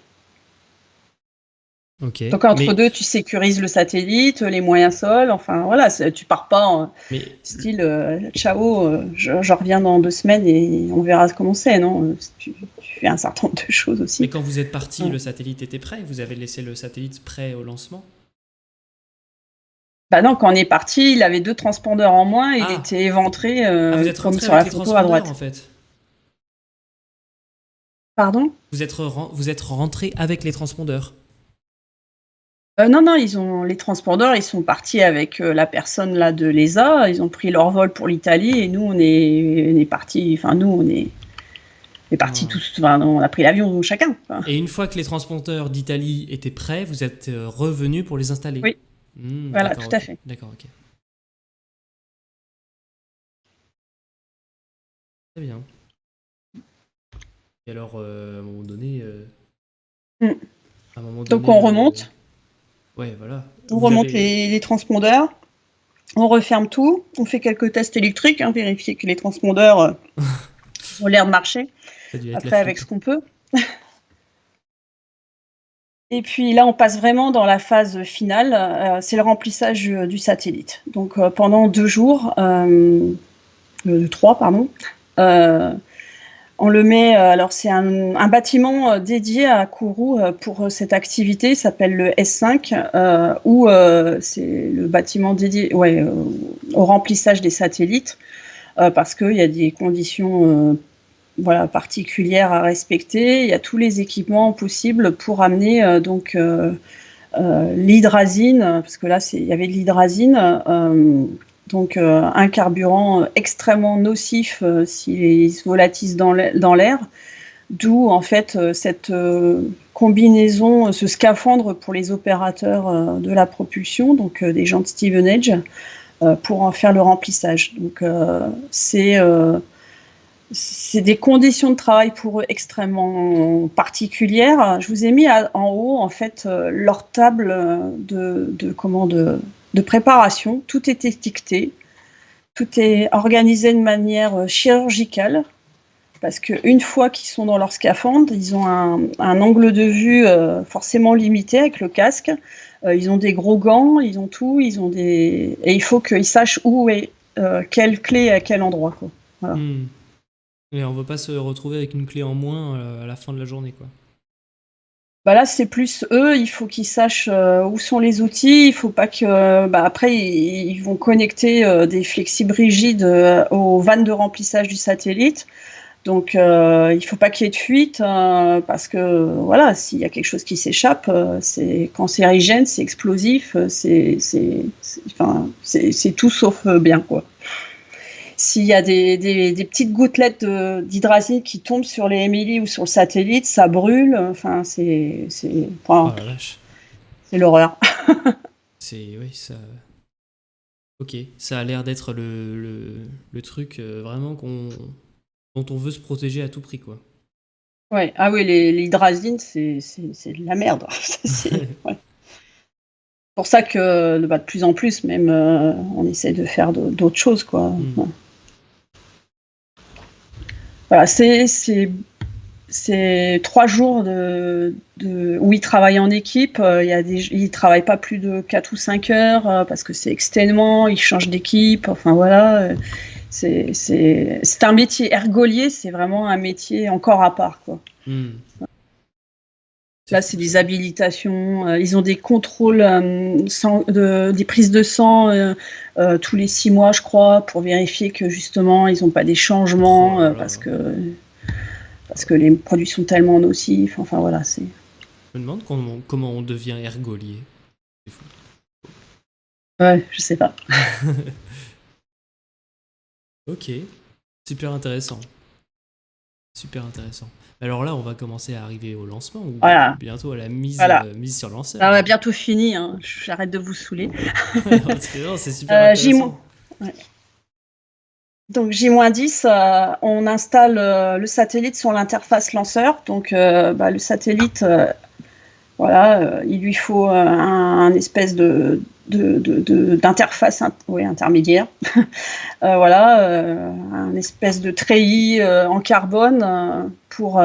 Ok. Donc entre Mais, deux, tu sécurises le satellite, les moyens sols, enfin voilà, tu pars pas en mais, style ciao, je reviens dans 2 semaines et on verra comment c'est, non? Tu fais un certain nombre de choses mais aussi. quand vous êtes parti, Ouais. le satellite était prêt? Vous avez laissé le satellite prêt au lancement? Bah non, quand on est parti, il avait 2 transpondeurs en moins, il Ah! était éventré Ah, vous êtes comme rentré sur avec la les photo à transpondeurs, en droite. fait. Pardon? Vous êtes rentré avec les transpondeurs. Non, non, les transpondeurs, ils sont partis avec la personne là de l'ESA, ils ont pris leur vol pour l'Italie et nous on est partis, enfin nous on est partis Ah. tous, enfin, on a pris l'avion chacun. Enfin, Et une fois que les transpondeurs d'Italie étaient prêts, vous êtes revenu pour les installer. oui, voilà, D'accord, tout à ok. fait. D'accord, ok. Très bien. Et alors, Mm. à un moment Donc donné, ouais, voilà. on Vous remonte avez, les transpondeurs, on referme tout, on fait quelques tests électriques, hein, vérifier que les transpondeurs ont l'air de marcher, ça a dû être la après avec flip. ce qu'on peut. Et puis là, on passe vraiment dans la phase finale, c'est le remplissage du satellite. Donc pendant 2 jours, 3 pardon, on le met, alors c'est un bâtiment dédié à Kourou pour cette activité, il s'appelle le S5, où c'est le bâtiment dédié au remplissage des satellites, parce qu'il y a des conditions voilà, particulières à respecter. Il y a tous les équipements possibles pour amener l'hydrazine, parce que là il y avait de l'hydrazine, donc un carburant extrêmement nocif s'il se volatise dans l'air, d'où en fait cette combinaison, ce scaphandre pour les opérateurs de la propulsion, donc des gens de Stevenage, pour en faire le remplissage. Donc c'est des conditions de travail pour eux extrêmement particulières. Je vous ai mis en haut en fait leur table de préparation. Tout est étiqueté, tout est organisé de manière chirurgicale, parce qu'une fois qu'ils sont dans leur scaphandre, ils ont un angle de vue forcément limité avec le casque. Ils ont des gros gants, ils ont tout, et il faut qu'ils sachent où est quelle clé à quel endroit, quoi. Voilà. Et on veut pas se retrouver avec une clé en moins à la fin de la journée, quoi. Bah là, c'est plus eux, il faut qu'ils sachent où sont les outils, il faut pas que... après, ils vont connecter des flexibles rigides aux vannes de remplissage du satellite. Donc, il faut pas qu'il y ait de fuite, parce que, voilà, s'il y a quelque chose qui s'échappe, c'est cancérigène, c'est explosif, c'est tout sauf bien, quoi. S'il y a des petites gouttelettes d'hydrazine qui tombent sur les Emily ou sur le satellite, ça brûle. Enfin, c'est Oh la vache. l'horreur. Oui, ça. Ok, ça a l'air d'être le truc vraiment dont on veut se protéger à tout prix, quoi. Ouais. Ah oui, l'hydrazine, c'est de la merde. Ouais. Pour ça que de plus en plus, même, on essaie de faire d'autres choses, quoi. Ouais. Voilà, c'est 3 jours où ils travaillent en équipe. Ils travaillent pas plus de 4 ou 5 heures parce que c'est exténuant, ils changent d'équipe. Enfin voilà, c'est un métier ergolier, c'est vraiment un métier encore à part, quoi. Là, c'est des habilitations. Ils ont des contrôles des prises de sang tous les 6 mois, je crois, pour vérifier que justement ils n'ont pas des changements Oh là là. parce que les produits sont tellement nocifs. Enfin voilà, c'est. Je me demande comment on devient ergolier. C'est fou. Ouais, je sais pas. Ok, super intéressant. Super intéressant. Alors là, on va commencer à arriver au lancement ou Voilà. bientôt à la mise sur lanceur. On a bientôt fini. Hein. J'arrête de vous saouler. Non, c'est super intéressant. Ouais. Donc J-10, on installe le satellite sur l'interface lanceur. Donc le satellite Voilà, il lui faut un espèce d'interface intermédiaire. Voilà, un espèce de treillis en carbone pour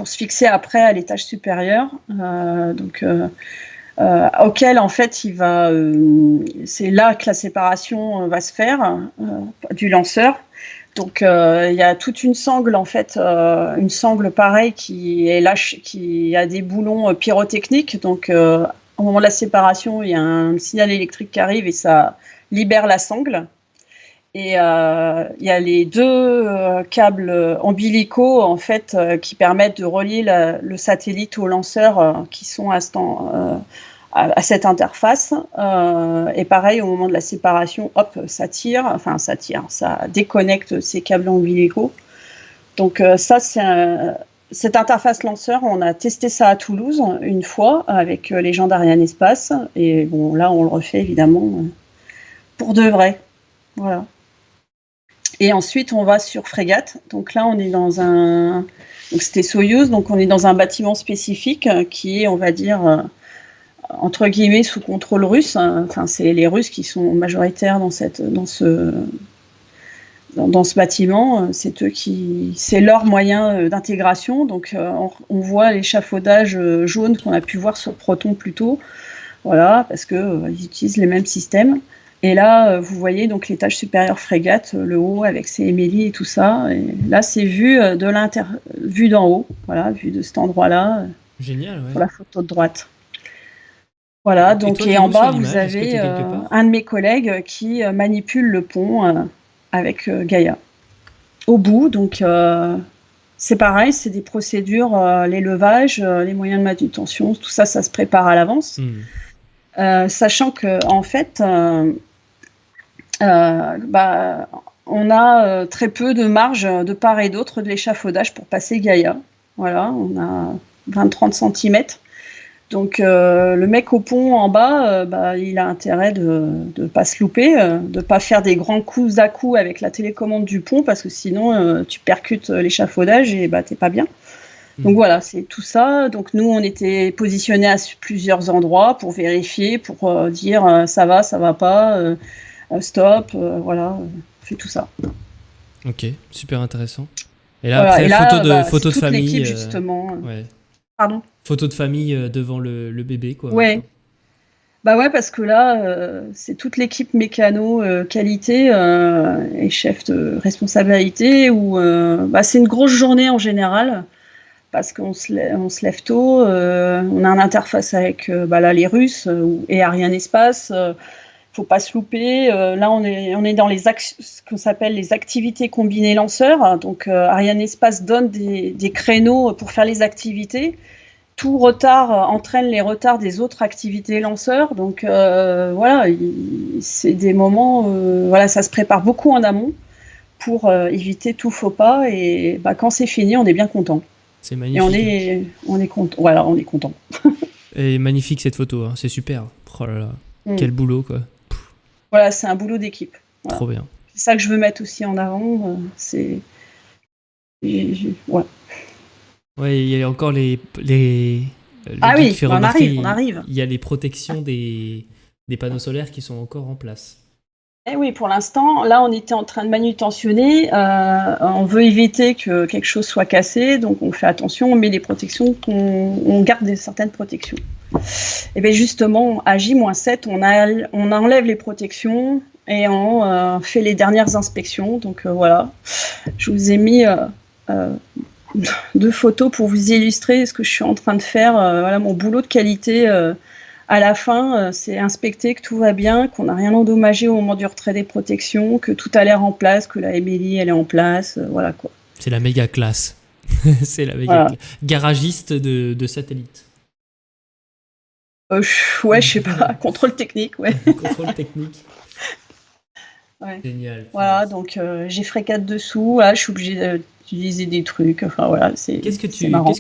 se fixer après à l'étage supérieur. Auquel en fait c'est là que la séparation va se faire du lanceur. Donc il y a toute une sangle en fait, une sangle pareille qui a des boulons pyrotechniques. Donc au moment de la séparation, il y a un signal électrique qui arrive et ça libère la sangle. Et il y a les deux câbles ombilicaux en fait qui permettent de relier le satellite au lanceur qui sont à cette interface. Et pareil, au moment de la séparation, hop, ça déconnecte ces câbles ombilicaux. Donc ça, cette interface lanceur, on a testé ça à Toulouse une fois avec les gens d'Arianespace. Et bon, là, on le refait évidemment pour de vrai. Voilà. Et ensuite, on va sur Frégate. Donc là, on est donc c'était Soyouz, donc on est dans un bâtiment spécifique qui est, on va dire, entre guillemets, sous contrôle russe. Enfin, c'est les Russes qui sont majoritaires dans ce bâtiment. C'est leur moyen d'intégration. Donc, on voit l'échafaudage jaune qu'on a pu voir sur Proton plus tôt. Voilà, parce qu'ils utilisent les mêmes systèmes. Et là, vous voyez donc l'étage supérieur Frégate, le haut avec ses Émilie et tout ça. Et là, c'est vu d'en haut, voilà, vu de cet endroit-là. Génial, ouais. Pour la photo de droite. Voilà, donc toi, et en bas, vous Est-ce que avez t'es quelque part un de mes collègues qui manipule le pont avec Gaïa. Au bout, donc c'est pareil, c'est des procédures, les levages, les moyens de manutention, tout ça, ça se prépare à l'avance. Sachant que en fait, on a très peu de marge de part et d'autre de l'échafaudage pour passer Gaïa. Voilà, on a 20-30 cm. Donc le mec au pont en bas, il a intérêt de ne pas se louper, de ne pas faire des grands coups à coups avec la télécommande du pont, parce que sinon tu percutes l'échafaudage et t'es pas bien. Donc voilà, c'est tout ça. Donc nous, on était positionnés à plusieurs endroits pour vérifier, pour dire ça va pas, stop, voilà, on fait tout ça. Ok, super intéressant. Et là, voilà, après, photo de famille. L'équipe, justement. Ouais. Pardon. Photo de famille devant le bébé, quoi. Ouais. Bah ouais, parce que là, c'est toute l'équipe mécano qualité et chef de responsabilité où c'est une grosse journée en général. Parce qu'on se lève tôt, on a une interface avec là, les Russes et Arianespace. Faut pas se louper. Là, on est dans ce qu'on s'appelle les activités combinées lanceurs. Donc, Arianespace donne des créneaux pour faire les activités. Tout retard entraîne les retards des autres activités lanceurs. Donc, voilà, c'est des moments. Voilà, ça se prépare beaucoup en amont pour éviter tout faux pas. Et quand c'est fini, on est bien content. C'est magnifique. Et on est content. Voilà, on est content. Et magnifique cette photo, hein. C'est super. Oh là là, quel boulot, quoi. Voilà, c'est un boulot d'équipe. Voilà. Trop bien. C'est ça que je veux mettre aussi en avant. Ouais. Ouais, il y a encore les oui, on arrive. Il y a les protections des panneaux solaires qui sont encore en place. Eh oui, pour l'instant, là, on était en train de manutentionner. On veut éviter que quelque chose soit cassé, donc on fait attention, on met des protections, on garde certaines protections. Et bien justement, à J-7, on enlève les protections et on fait les dernières inspections. Donc voilà, je vous ai mis 2 photos pour vous illustrer ce que je suis en train de faire. Voilà mon boulot de qualité. À la fin, c'est inspecter que tout va bien, qu'on n'a rien endommagé au moment du retrait des protections, que tout a l'air en place, que la Émilie, elle est en place, voilà quoi. C'est la méga classe. C'est la méga classe. Garagiste de satellite. Ouais, je sais pas. Contrôle technique, ouais. Contrôle technique. Ouais. Génial. Voilà, donc j'ai Frégate dessous. Là, je suis obligée d'utiliser des trucs. Enfin voilà, Qu'est-ce que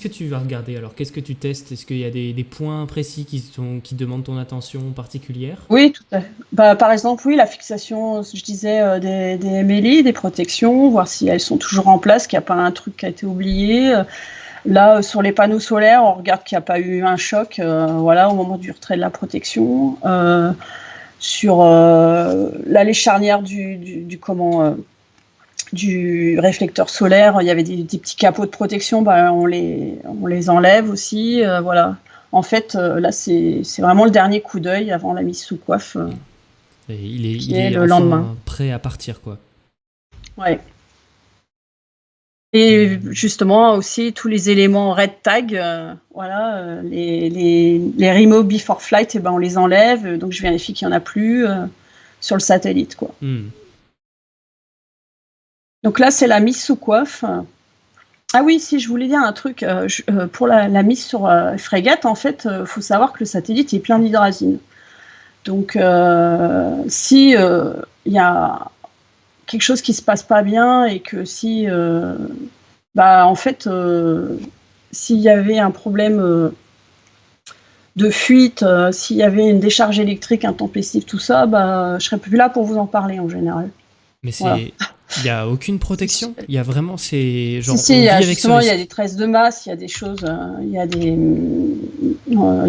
tu vas regarder alors? Qu'est-ce que tu testes? Est-ce qu'il y a des points précis qui demandent ton attention particulière? Oui, tout à fait. Par exemple, oui, la fixation, je disais, des MLI, des protections, voir si elles sont toujours en place, qu'il n'y a pas un truc qui a été oublié. Là, sur les panneaux solaires, on regarde qu'il n'y a pas eu un choc, voilà, au moment du retrait de la protection. Sur l'allée charnière du réflecteur solaire, il y avait des petits capots de protection, on les enlève aussi, voilà. En fait, là, c'est vraiment le dernier coup d'œil avant la mise sous coiffe, Et il est est le enfin lendemain. prêt à partir, quoi. Ouais. Et justement aussi tous les éléments red tag, voilà, les remove before flight, on les enlève, donc je vérifie qu'il n'y en a plus sur le satellite, quoi. Donc là, c'est la mise sous coiffe. Ah oui, si je voulais dire un truc, pour la mise sur frégate, en fait, faut savoir que le satellite est plein d'hydrazine. Donc si il y a quelque chose qui se passe pas bien et que si en fait, s'il y avait un problème de fuite, s'il y avait une décharge électrique intempestive, tout ça, je serais plus là pour vous en parler en général. Mais Voilà. il y a aucune protection. Il y a vraiment genre Si, on il y vit a avec ce justement, il y a risque. des tresses de masse, il y a des choses, il y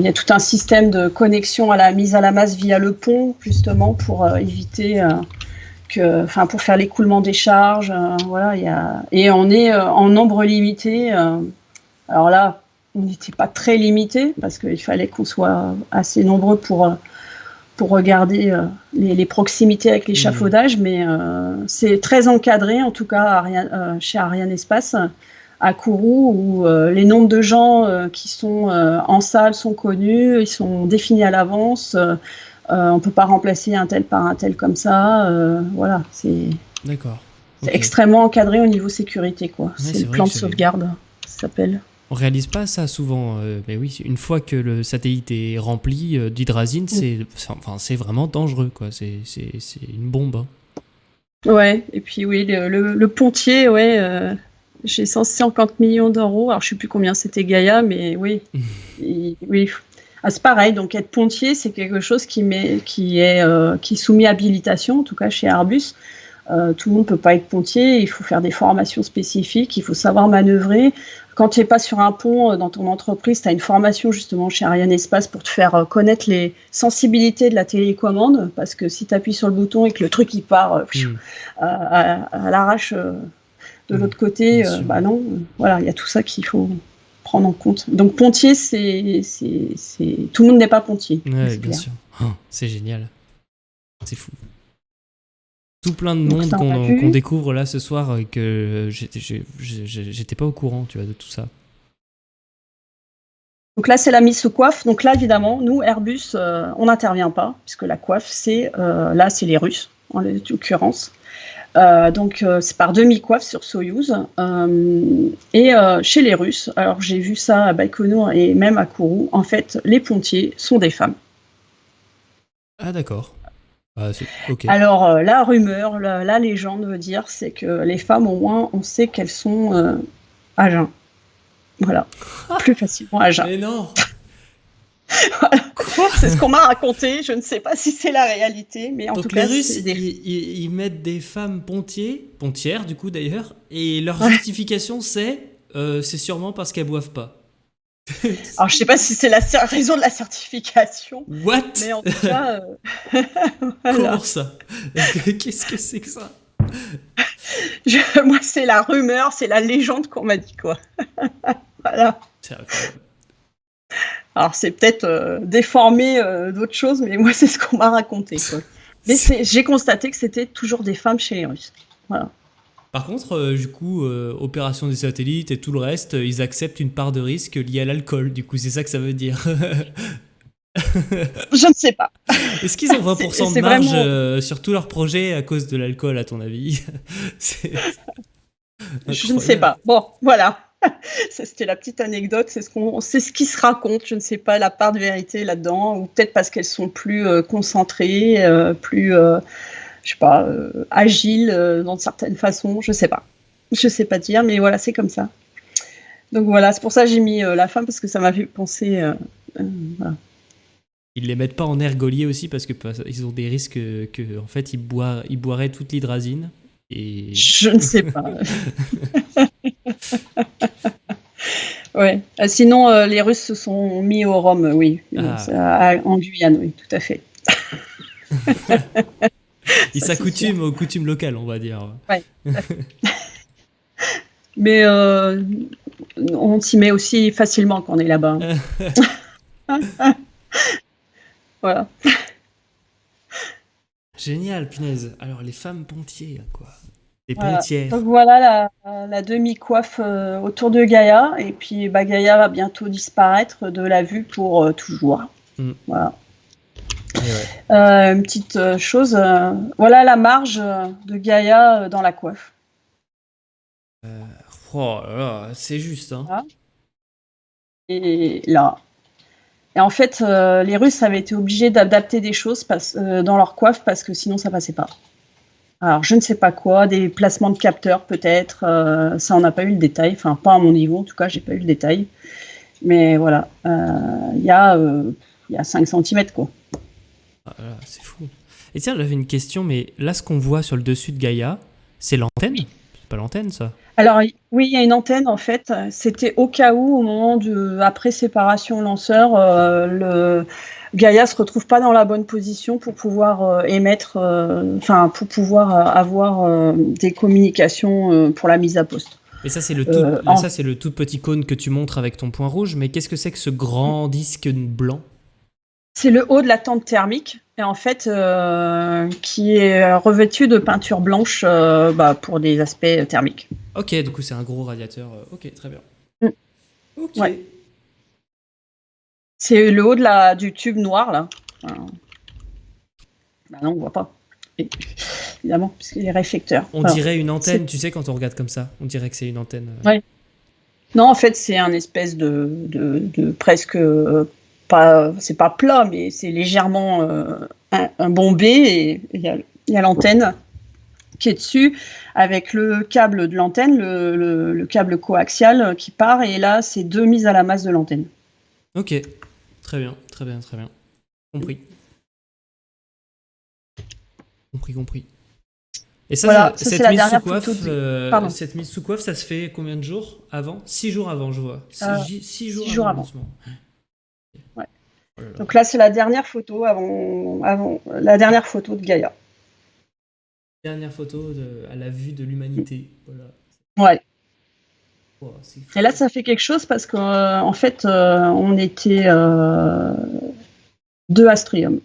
a tout un système de connexion à la mise à la masse via le pont, justement pour éviter pour faire l'écoulement des charges, voilà, et on est en nombre limité. Alors là, on n'était pas très limité parce qu'il fallait qu'on soit assez nombreux pour regarder les proximités avec l'échafaudage, mais c'est très encadré, en tout cas chez Arianespace, à Kourou, où les nombres de gens qui sont en salle sont connus, ils sont définis à l'avance. On ne peut pas remplacer un tel par un tel comme ça. Voilà, c'est D'accord. Okay. extrêmement encadré au niveau sécurité, quoi. Ouais, c'est le plan de sauvegarde, ça s'appelle. On réalise pas ça souvent, mais oui, une fois que le satellite est rempli d'hydrazine, c'est vraiment dangereux, quoi. C'est une bombe. Hein. Ouais, et puis oui, le pontier, ouais, j'ai 150 millions d'euros. Alors je sais plus combien c'était Gaïa, mais oui, oui. Ah, c'est pareil. Donc être pontier, c'est quelque chose qui est soumis à habilitation, en tout cas chez Airbus. Tout le monde peut pas être pontier. Il faut faire des formations spécifiques. Il faut savoir manœuvrer. Quand tu n'es pas sur un pont dans ton entreprise, tu as une formation justement chez Arianespace pour te faire connaître les sensibilités de la télécommande, parce que si tu appuies sur le bouton et que le truc il part à l'arrache de l'autre côté, non, voilà, il y a tout ça qu'il faut prendre en compte. Donc pontier, c'est tout le monde n'est pas pontier. Ouais, bien sûr. Oh, c'est génial. C'est fou. Tout plein de monde qu'on découvre là ce soir et que j'étais pas au courant, tu vois, de tout ça. Donc là, c'est la mise sous coiffe. Donc là, évidemment, nous, Airbus, on n'intervient pas, puisque la coiffe, c'est les Russes, en l'occurrence. Donc c'est par demi-coiffe sur Soyouz. Et chez les Russes, alors j'ai vu ça à Baïkonour et même à Kourou, en fait, les pontiers sont des femmes. Ah d'accord. Okay. Alors la rumeur, la légende veut dire, c'est que les femmes, au moins, on sait qu'elles sont à jeun. Voilà, plus facilement à jeun. Mais non. Voilà. Quoi ? C'est ce qu'on m'a raconté, je ne sais pas si c'est la réalité, mais en donc tout cas... Donc les Russes, ils mettent des femmes pontières du coup d'ailleurs, et leur justification c'est sûrement parce qu'elles boivent pas. Alors je sais pas si c'est la raison de la certification. What ? Mais en tout cas... voilà. Comment ça ? Qu'est-ce que c'est que ça ? Moi c'est la rumeur, c'est la légende qu'on m'a dit, quoi. Voilà. C'est incroyable. Alors c'est peut-être déformé d'autres choses, mais moi c'est ce qu'on m'a raconté, quoi. Mais j'ai constaté que c'était toujours des femmes chez les Russes. Voilà. Par contre, du coup, opération des satellites et tout le reste, ils acceptent une part de risque liée à l'alcool. Du coup, c'est ça que ça veut dire. Je ne sais pas. Est-ce qu'ils ont 20% de marge vraiment... sur tous leurs projets à cause de l'alcool, à ton avis ? Je ne sais pas. Bon, voilà. C'était la petite anecdote, c'est ce qui se raconte. Je ne sais pas la part de vérité là-dedans, ou peut-être parce qu'elles sont plus concentrées, plus, je sais pas, agiles dans certaines façons. Je sais pas dire, mais voilà, c'est comme ça. Donc voilà, c'est pour ça que j'ai mis la femme, parce que ça m'a fait penser. Voilà. Ils les mettent pas en ergolier aussi parce que ils ont des risques que en fait ils boiraient toute l'hydrazine. Et... Je ne sais pas. Ouais. Sinon, les Russes se sont mis au rhum, oui. Ah, En Guyane, oui, tout à fait. ils Ça, c'est sûr. s'accoutument aux coutumes locales, on va dire. Ouais, tout à fait. Mais on s'y met aussi facilement quand on est là-bas. Voilà. Génial, punaise. Alors, les femmes pontiers, quoi. Les Voilà. Donc pontières. voilà la demi-coiffe autour de Gaïa. Et puis Gaïa va bientôt disparaître de la vue pour toujours. Mm. Voilà. Et ouais. Une petite chose. Voilà la marge de Gaïa dans la coiffe. Oh là là, c'est juste, hein. Voilà. Et là. Et en fait, les Russes avaient été obligés d'adapter des choses dans leur coiffe parce que sinon ça passait pas. Alors je ne sais pas quoi, des placements de capteurs peut-être, ça on n'a pas eu le détail, enfin pas à mon niveau en tout cas, j'ai pas eu le détail. Mais voilà, il y a 5 centimètres quoi. Ah là là, c'est fou. Et tiens, j'avais une question, mais là, ce qu'on voit sur le dessus de Gaïa, c'est l'antenne? C'est pas l'antenne, ça? Alors oui, il y a une antenne en fait, c'était au cas où au moment après séparation lanceur, le Gaïa se retrouve pas dans la bonne position pour pouvoir émettre, enfin pour pouvoir avoir des communications pour la mise à poste. Mais ça, c'est le En ça, c'est le tout petit cône que tu montres avec ton point rouge. Mais qu'est-ce que c'est que ce grand disque blanc? C'est le haut de la tente thermique, et en fait, qui est revêtu de peinture blanche pour des aspects thermiques. Ok, du coup, c'est un gros radiateur. Ok, très bien. Mm. Ok. Ouais. C'est le haut du tube noir, là. Enfin, non, on voit pas. Évidemment, puisqu'il est réflecteur. On Alors, dirait une antenne, tu sais, quand on regarde comme ça. On dirait que c'est une antenne. Ouais. Non, en fait, c'est un espèce de presque pas, c'est pas plat, mais c'est légèrement un bombé, et il y a l'antenne qui est dessus avec le câble de l'antenne, le câble coaxial qui part, et là, c'est 2 mises à la masse de l'antenne. Ok, très bien, très bien, très bien. Compris. Compris. Et ça, Voilà, ça c'est cette la mise sous dernière coiffe, photo Pardon. cette mise sous coiffe, ça se fait combien de jours avant? 6 jours avant, je vois. 6 jours 6 jours avant le avant. lancement. Ouais. Oh là là. Donc là, c'est la dernière photo la dernière photo de Gaïa. Dernière photo à la vue de l'humanité. Voilà. Ouais. Oh, c'est fou. Et là, ça fait quelque chose parce qu'en fait, on était 2 Astrium,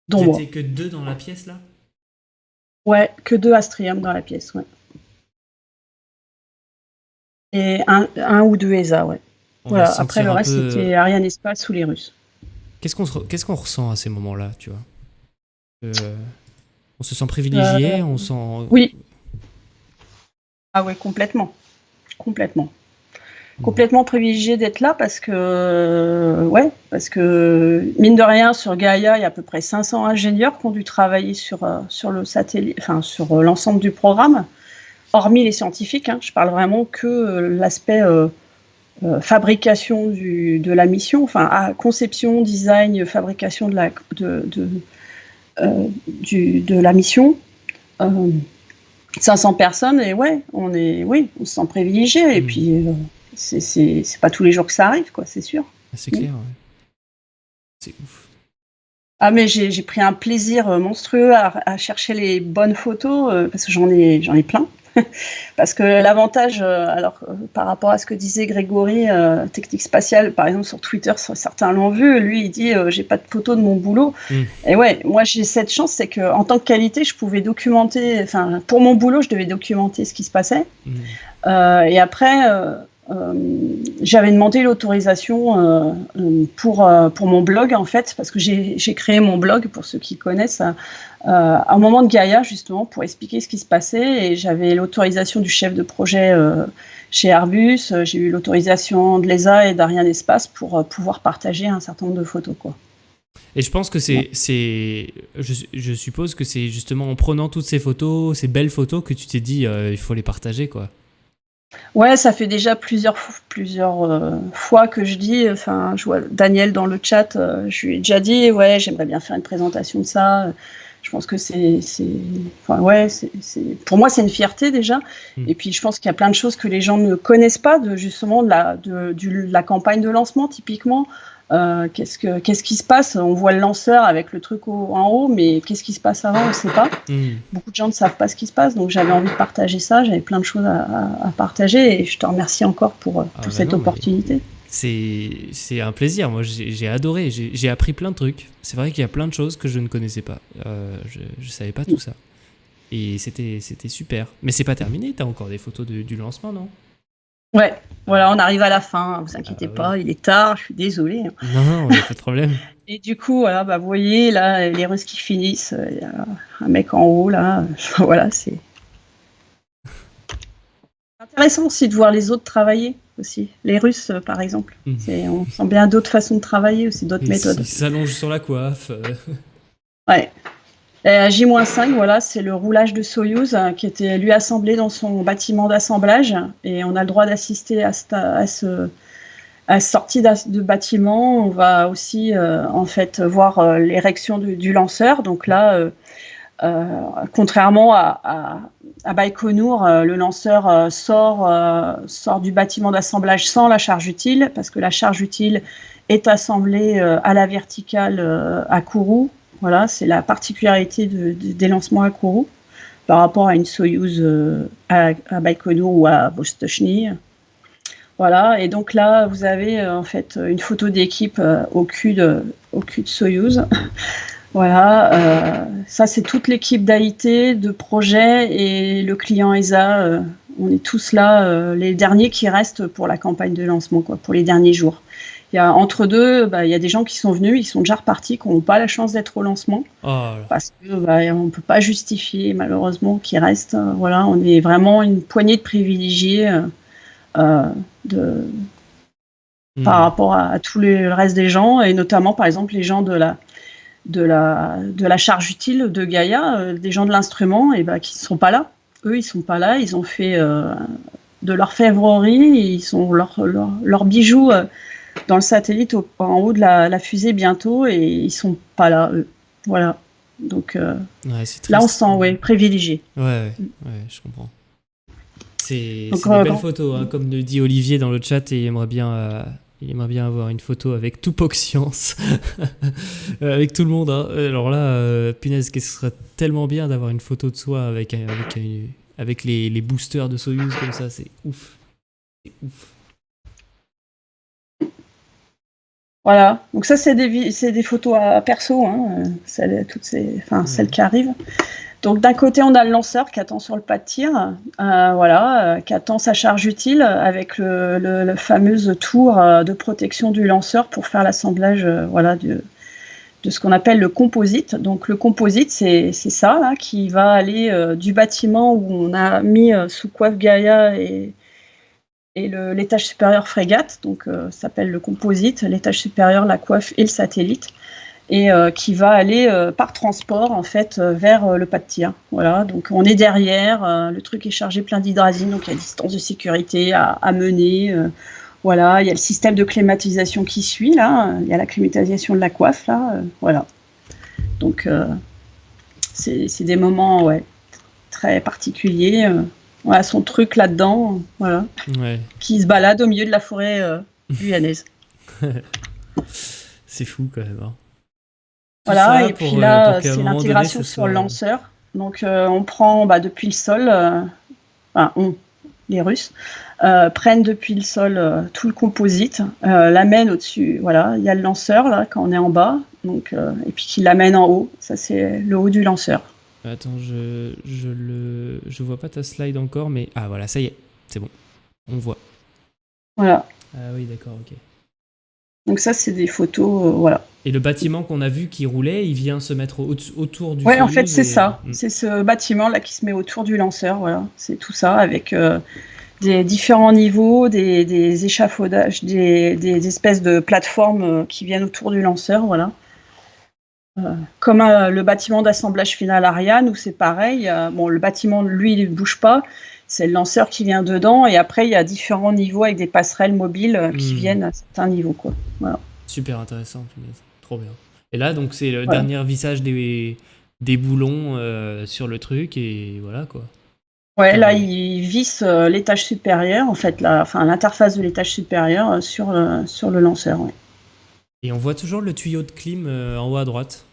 dont Vous moi. étiez que 2 dans la pièce, là? Ouais, que 2 Astrium dans la pièce, ouais. Et un ou 2 ESA, ouais. On va Voilà, se après sentir le un reste, peu... c'était Arianespace ou les Russes. Qu'est-ce qu'on ressent à ces moments-là, tu vois? On se sent Euh, privilégié, on sent... oui. Ah ouais, complètement. Complètement. Complètement privilégié d'être là parce que mine de rien, sur Gaïa, il y a à peu près 500 ingénieurs qui ont dû travailler sur le satellite, enfin sur l'ensemble du programme, hormis les scientifiques, hein. Je parle vraiment que l'aspect fabrication de la mission, enfin conception, design, fabrication de la mission. 500 personnes, et ouais, on se sent privilégié, et puis c'est pas tous les jours que ça arrive, quoi, c'est sûr. C'est clair, ouais. C'est ouf. Ah, mais j'ai pris un plaisir monstrueux à chercher les bonnes photos, parce que j'en ai plein. Parce que l'avantage, par rapport à ce que disait Grégory, Technique Spatiale, par exemple sur Twitter, certains l'ont vu, lui il dit j'ai pas de photos de mon boulot. Et ouais, moi j'ai cette chance, c'est qu'en tant que qualité, je pouvais documenter, enfin pour mon boulot, je devais documenter ce qui se passait. Et après, j'avais demandé l'autorisation pour mon blog, en fait, parce que j'ai créé mon blog, pour ceux qui connaissent, à un moment de Gaïa, justement, pour expliquer ce qui se passait. Et j'avais l'autorisation du chef de projet chez Airbus, j'ai eu l'autorisation de l'ESA et d'Arianespace pour pouvoir partager un certain nombre de photos, quoi. Et je pense que je suppose que c'est justement en prenant toutes ces photos, ces belles photos, que tu t'es dit il faut les partager, quoi. Ouais, ça fait déjà plusieurs fois que je dis, enfin, je vois Daniel dans le chat, je lui ai déjà dit, ouais, j'aimerais bien faire une présentation de ça. Je pense que enfin, ouais, pour moi, c'est une fierté déjà. Et puis, je pense qu'il y a plein de choses que les gens ne connaissent pas, justement de la campagne de lancement, typiquement. Qu'est-ce qui se passe? On voit le lanceur avec le truc en haut, mais qu'est-ce qui se passe avant? On ne sait pas. Beaucoup de gens ne savent pas ce qui se passe, donc j'avais envie de partager ça. J'avais plein de choses à partager, et je te remercie encore pour cette opportunité. C'est un plaisir. Moi, j'ai adoré. J'ai appris plein de trucs. C'est vrai qu'il y a plein de choses que je ne connaissais pas. Je savais pas tout ça. Et c'était super. Mais c'est pas terminé. T'as encore des photos du lancement, non? Ouais, voilà, on arrive à la fin. Vous inquiétez pas, il est tard. Je suis désolée. Non, il n'y a pas de problème. Et du coup, voilà, vous voyez, là, les Russes qui finissent. Il y a un mec en haut, là. Voilà, c'est intéressant aussi de voir les autres travailler aussi. Les Russes, par exemple. On sent bien d'autres façons de travailler aussi, d'autres méthodes. Ils s'allongent sur la coiffe. Ouais. J-5, voilà, c'est le roulage de Soyouz qui était lui assemblé dans son bâtiment d'assemblage, et on a le droit d'assister à cette sortie de bâtiment. On va aussi en fait voir l'érection du lanceur. Donc là, contrairement à Baïkonour, le lanceur sort du bâtiment d'assemblage sans la charge utile, parce que la charge utile est assemblée à la verticale à Kourou. Voilà, c'est la particularité des lancements à Kourou par rapport à une Soyouz à Baïkonour ou à Vostochny. Voilà, et donc là, vous avez en fait une photo d'équipe au cul de Soyouz. Voilà, ça c'est toute l'équipe d'AIT, de projet, et le client ESA. On est tous là, les derniers qui restent pour la campagne de lancement, quoi, pour les derniers jours. Entre deux, il y a des gens qui sont venus, ils sont déjà repartis, qui n'ont pas la chance d'être au lancement, parce que on ne peut pas justifier malheureusement qu'ils restent. Voilà, on est vraiment une poignée de privilégiés par rapport à tout le reste des gens, et notamment par exemple les gens de la charge utile de Gaïa, des gens de l'instrument, et qui ne sont pas là. Eux, ils sont pas là, ils ont fait de l'orfèvrerie, ils sont leurs bijoux dans le satellite en haut de la fusée bientôt, et ils sont pas là, eux. Voilà. Donc là, on se sent privilégié. Ouais, je comprends. C'est des belles photos, hein, comme le dit Olivier dans le chat, et il aimerait bien avoir une photo avec Tupac Science, avec tout le monde. Hein. Alors là, punaise, ce serait tellement bien d'avoir une photo de soi avec les boosters de Soyouz comme ça, c'est ouf. C'est ouf. Voilà, donc ça c'est des photos à perso, hein, celles qui arrivent. Donc d'un côté on a le lanceur qui attend sur le pas de tir, qui attend sa charge utile avec le fameux tour de protection du lanceur pour faire l'assemblage de ce qu'on appelle le composite. Donc le composite, c'est ça là, qui va aller du bâtiment où on a mis sous coiffe Gaïa et l'étage supérieur frégate, donc ça s'appelle le composite, l'étage supérieur, la coiffe et le satellite, et qui va aller par transport en fait vers le pas de tir. Voilà, donc on est derrière, le truc est chargé plein d'hydrazine, donc il y a distance de sécurité à mener. Voilà, il y a le système de climatisation qui suit là, il y a la climatisation de la coiffe là, voilà. Donc c'est des moments très particuliers. Voilà, son truc là-dedans, voilà, qui se balade au milieu de la forêt guyanaise. C'est fou quand même. Hein. Voilà, et puis là, c'est l'intégration sur le lanceur. Donc on prend depuis le sol, les Russes prennent depuis le sol tout le composite, l'amènent au-dessus. Voilà, il y a le lanceur là quand on est en bas, donc et puis qui l'amène en haut. Ça c'est le haut du lanceur. Attends, je vois pas ta slide encore, mais ah voilà, ça y est, c'est bon, on voit. Voilà. Ah oui, d'accord, ok. Donc ça, c'est des photos, voilà. Et le bâtiment qu'on a vu qui roulait, il vient se mettre autour du. Ouais, en fait, c'est ça. C'est ce bâtiment là qui se met autour du lanceur, voilà. C'est tout ça avec des différents niveaux, des échafaudages, des espèces de plateformes qui viennent autour du lanceur, voilà. Comme le bâtiment d'assemblage final Ariane, où c'est pareil. Le bâtiment, lui, il ne bouge pas. C'est le lanceur qui vient dedans. Et après, il y a différents niveaux avec des passerelles mobiles qui viennent à certains niveaux, quoi. Voilà. Super intéressant, trop bien. Et là, donc, c'est le dernier visage des des boulons sur le truc et voilà quoi. Ouais, là, ils vissent l'étage supérieur, en fait, l'interface de l'étage supérieur sur le lanceur. Ouais. Et on voit toujours le tuyau de clim en haut à droite.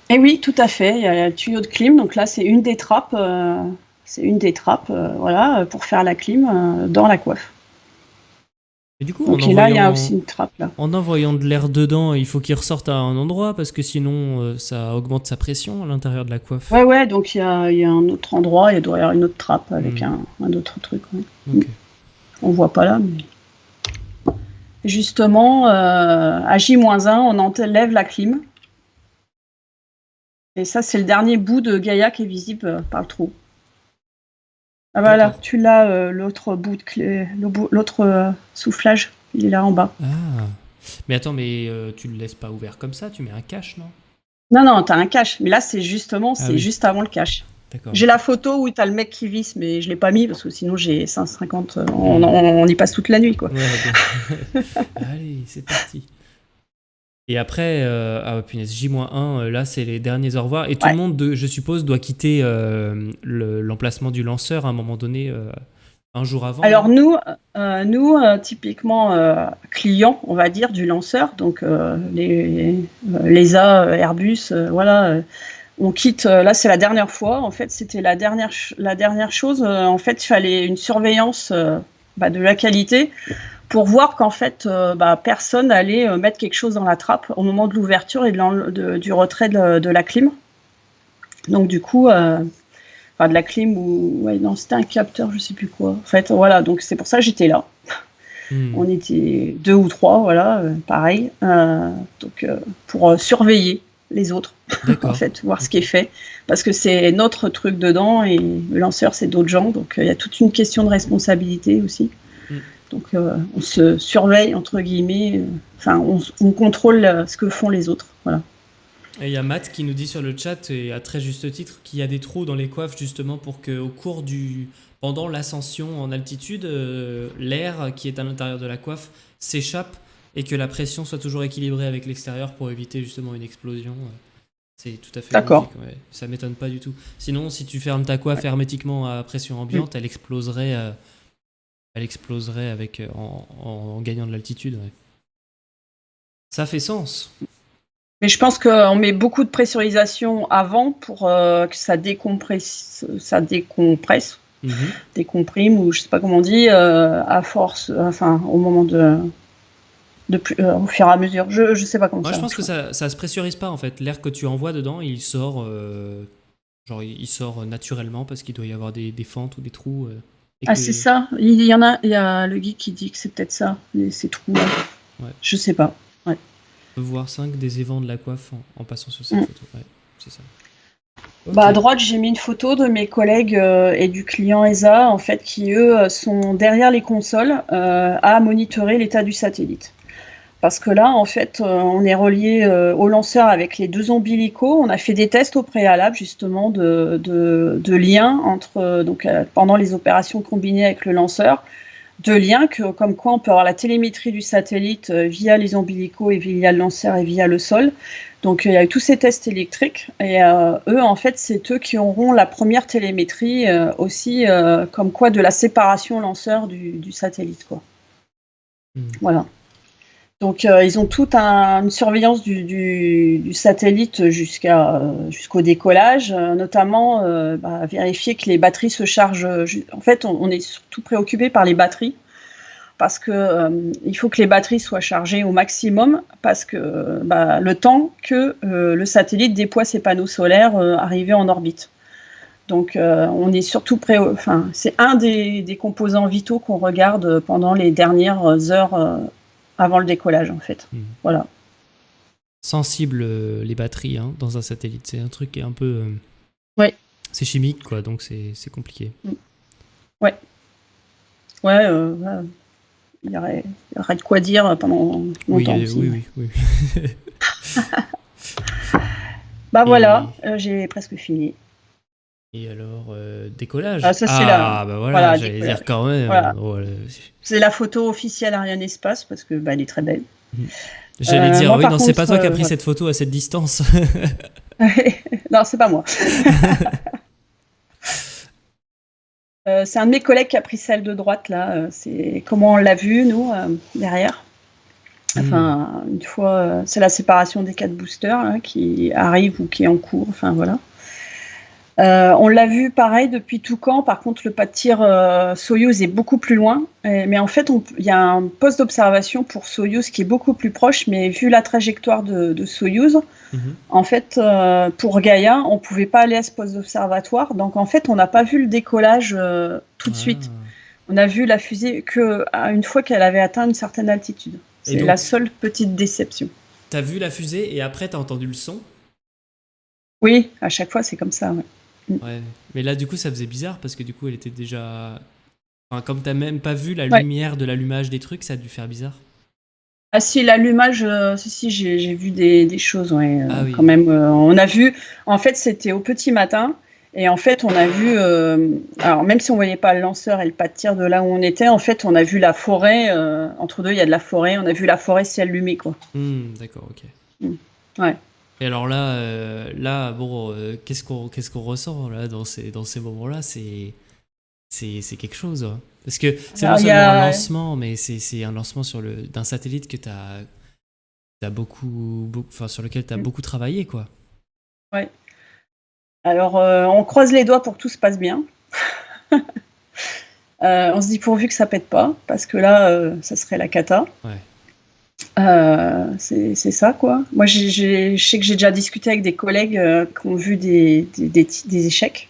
Et oui, tout à fait. Il y a le tuyau de clim. Donc là, c'est une des trappes. Voilà, pour faire la clim dans la coiffe. Et du coup, donc là, il y a aussi une trappe là. En envoyant de l'air dedans, il faut qu'il ressorte à un endroit parce que sinon, ça augmente sa pression à l'intérieur de la coiffe. Ouais. Donc il y a un autre endroit. Il doit y avoir une autre trappe avec un autre truc. Ouais. Okay. On voit pas là, mais justement, à J-1, on enlève la clim. Et ça, c'est le dernier bout de Gaïa qui est visible par le trou. Ah voilà, d'accord. Tu l'as, l'autre bout de clé, l'autre soufflage, il est là en bas. Ah, mais attends, tu le laisses pas ouvert comme ça, tu mets un cache, non? Non, t'as un cache, mais là c'est juste avant le cache. D'accord. J'ai la photo où t'as le mec qui visse, mais je l'ai pas mis parce que sinon j'ai 150, on y passe toute la nuit quoi. Ouais, allez, c'est parti. Et après, punaise, J-1, là c'est les derniers au revoir. Et tout le monde, je suppose, doit quitter l'emplacement du lanceur à un moment donné, un jour avant. Alors nous, typiquement clients, on va dire, du lanceur, donc les ESA, Airbus, voilà, on quitte. Là, c'est la dernière fois. En fait, c'était la dernière chose. En fait, il fallait une surveillance de la qualité. Pour voir qu'en fait, personne allait mettre quelque chose dans la trappe au moment de l'ouverture et du retrait de la clim. Donc du coup, de la clim c'était un capteur, je sais plus quoi. En fait, voilà, donc c'est pour ça que j'étais là. On était 2 ou 3, voilà, pareil. Donc pour surveiller les autres, en fait, voir ce qui est fait. Parce que c'est notre truc dedans et le lanceur, c'est d'autres gens. Donc il y a toute une question de responsabilité aussi. Donc on se surveille, entre guillemets, on contrôle ce que font les autres. Voilà. Et il y a Matt qui nous dit sur le chat, et à très juste titre, qu'il y a des trous dans les coiffes justement pour qu'au cours pendant l'ascension en altitude, l'air qui est à l'intérieur de la coiffe s'échappe et que la pression soit toujours équilibrée avec l'extérieur pour éviter justement une explosion. C'est tout à fait logique. Ouais. Ça m'étonne pas du tout. Sinon, si tu fermes ta coiffe hermétiquement à pression ambiante, elle exploserait en gagnant de l'altitude. Ouais. Ça fait sens. Mais je pense qu'on met beaucoup de pressurisation avant pour que ça décompresse, décomprime, ou je sais pas comment on dit, à force, au moment au fur et à mesure. Je sais pas comment ça. Je pense que ça se pressurise pas en fait. L'air que tu envoies dedans, il sort, il sort naturellement parce qu'il doit y avoir des fentes ou des trous. C'est ça. Il y a le geek qui dit que c'est peut-être ça, ces trous. Ouais. Je sais pas. Ouais. On peut voir 5 des évents de la coiffe en passant sur cette photo. Ouais, c'est ça. Okay. À droite, j'ai mis une photo de mes collègues et du client ESA, en fait, qui eux sont derrière les consoles à monitorer l'état du satellite. Parce que là, en fait, on est relié au lanceur avec les 2 ombilicaux. On a fait des tests au préalable, justement, de liens entre, pendant les opérations combinées avec le lanceur, de liens comme quoi on peut avoir la télémétrie du satellite via les ombilicaux et via le lanceur et via le sol. Donc, il y a eu tous ces tests électriques. Et eux, en fait, c'est eux qui auront la première télémétrie aussi, comme quoi de la séparation lanceur du satellite, quoi. Voilà. Donc, ils ont toute une surveillance du satellite jusqu'au décollage, notamment vérifier que les batteries se chargent. En fait, on est surtout préoccupé par les batteries parce que il faut que les batteries soient chargées au maximum parce que le temps que le satellite déploie ses panneaux solaires arrivés en orbite. Donc, on est surtout c'est un des composants vitaux qu'on regarde pendant les dernières heures avant le décollage, en fait. Voilà. Sensible les batteries dans un satellite, c'est un truc qui est un peu... Ouais. C'est chimique, quoi, donc c'est compliqué. Ouais. Ouais, il y aurait de quoi dire pendant longtemps. Oui. Voilà, j'ai presque fini. Et alors, décollage. Ça, c'est voilà, j'allais dire quand même. Voilà. C'est la photo officielle Ariane Espace, parce que elle est très belle. J'allais dire, c'est pas toi qui as pris cette photo à cette distance. Non, c'est pas moi. C'est un de mes collègues qui a pris celle de droite là. C'est comment on l'a vu nous derrière. Enfin, une fois, c'est la séparation des 4 boosters là, qui arrive ou qui est en cours. Enfin voilà. On l'a vu pareil depuis Toucan. Par contre, le pas de tir Soyouz est beaucoup plus loin. Mais en fait, il y a un poste d'observation pour Soyouz qui est beaucoup plus proche. Mais vu la trajectoire de Soyouz, en fait, pour Gaïa, on pouvait pas aller à ce poste d'observatoire. Donc en fait, on n'a pas vu le décollage tout de suite. On a vu la fusée une fois qu'elle avait atteint une certaine altitude. C'est donc, la seule petite déception. T'as vu la fusée et après t'as entendu le son? Oui, à chaque fois c'est comme ça. Ouais. Mais là du coup ça faisait bizarre parce que du coup elle était déjà... Enfin, comme t'as même pas vu la lumière de l'allumage des trucs, ça a dû faire bizarre. Ah si, l'allumage, si, j'ai vu des choses, ouais, oui. quand même. On a vu, en fait c'était au petit matin. Et en fait, on a vu, alors même si on voyait pas le lanceur et le pas de tir de là où on était, en fait, on a vu la forêt, entre deux, il y a de la forêt, on a vu la forêt s'allumer, quoi. D'accord, ok. Ouais. Et alors là bon, qu'est-ce qu'on ressent là, dans ces moments-là? C'est quelque chose. Hein. Parce que c'est non seulement un lancement, mais c'est un lancement d'un satellite que t'as beaucoup, sur lequel tu as beaucoup travaillé, quoi. Ouais. Alors, on croise les doigts pour que tout se passe bien. On se dit pourvu que ça pète pas, parce que là, ça serait la cata. Ouais. C'est ça, quoi. Moi, je sais que j'ai déjà discuté avec des collègues qui ont vu des échecs.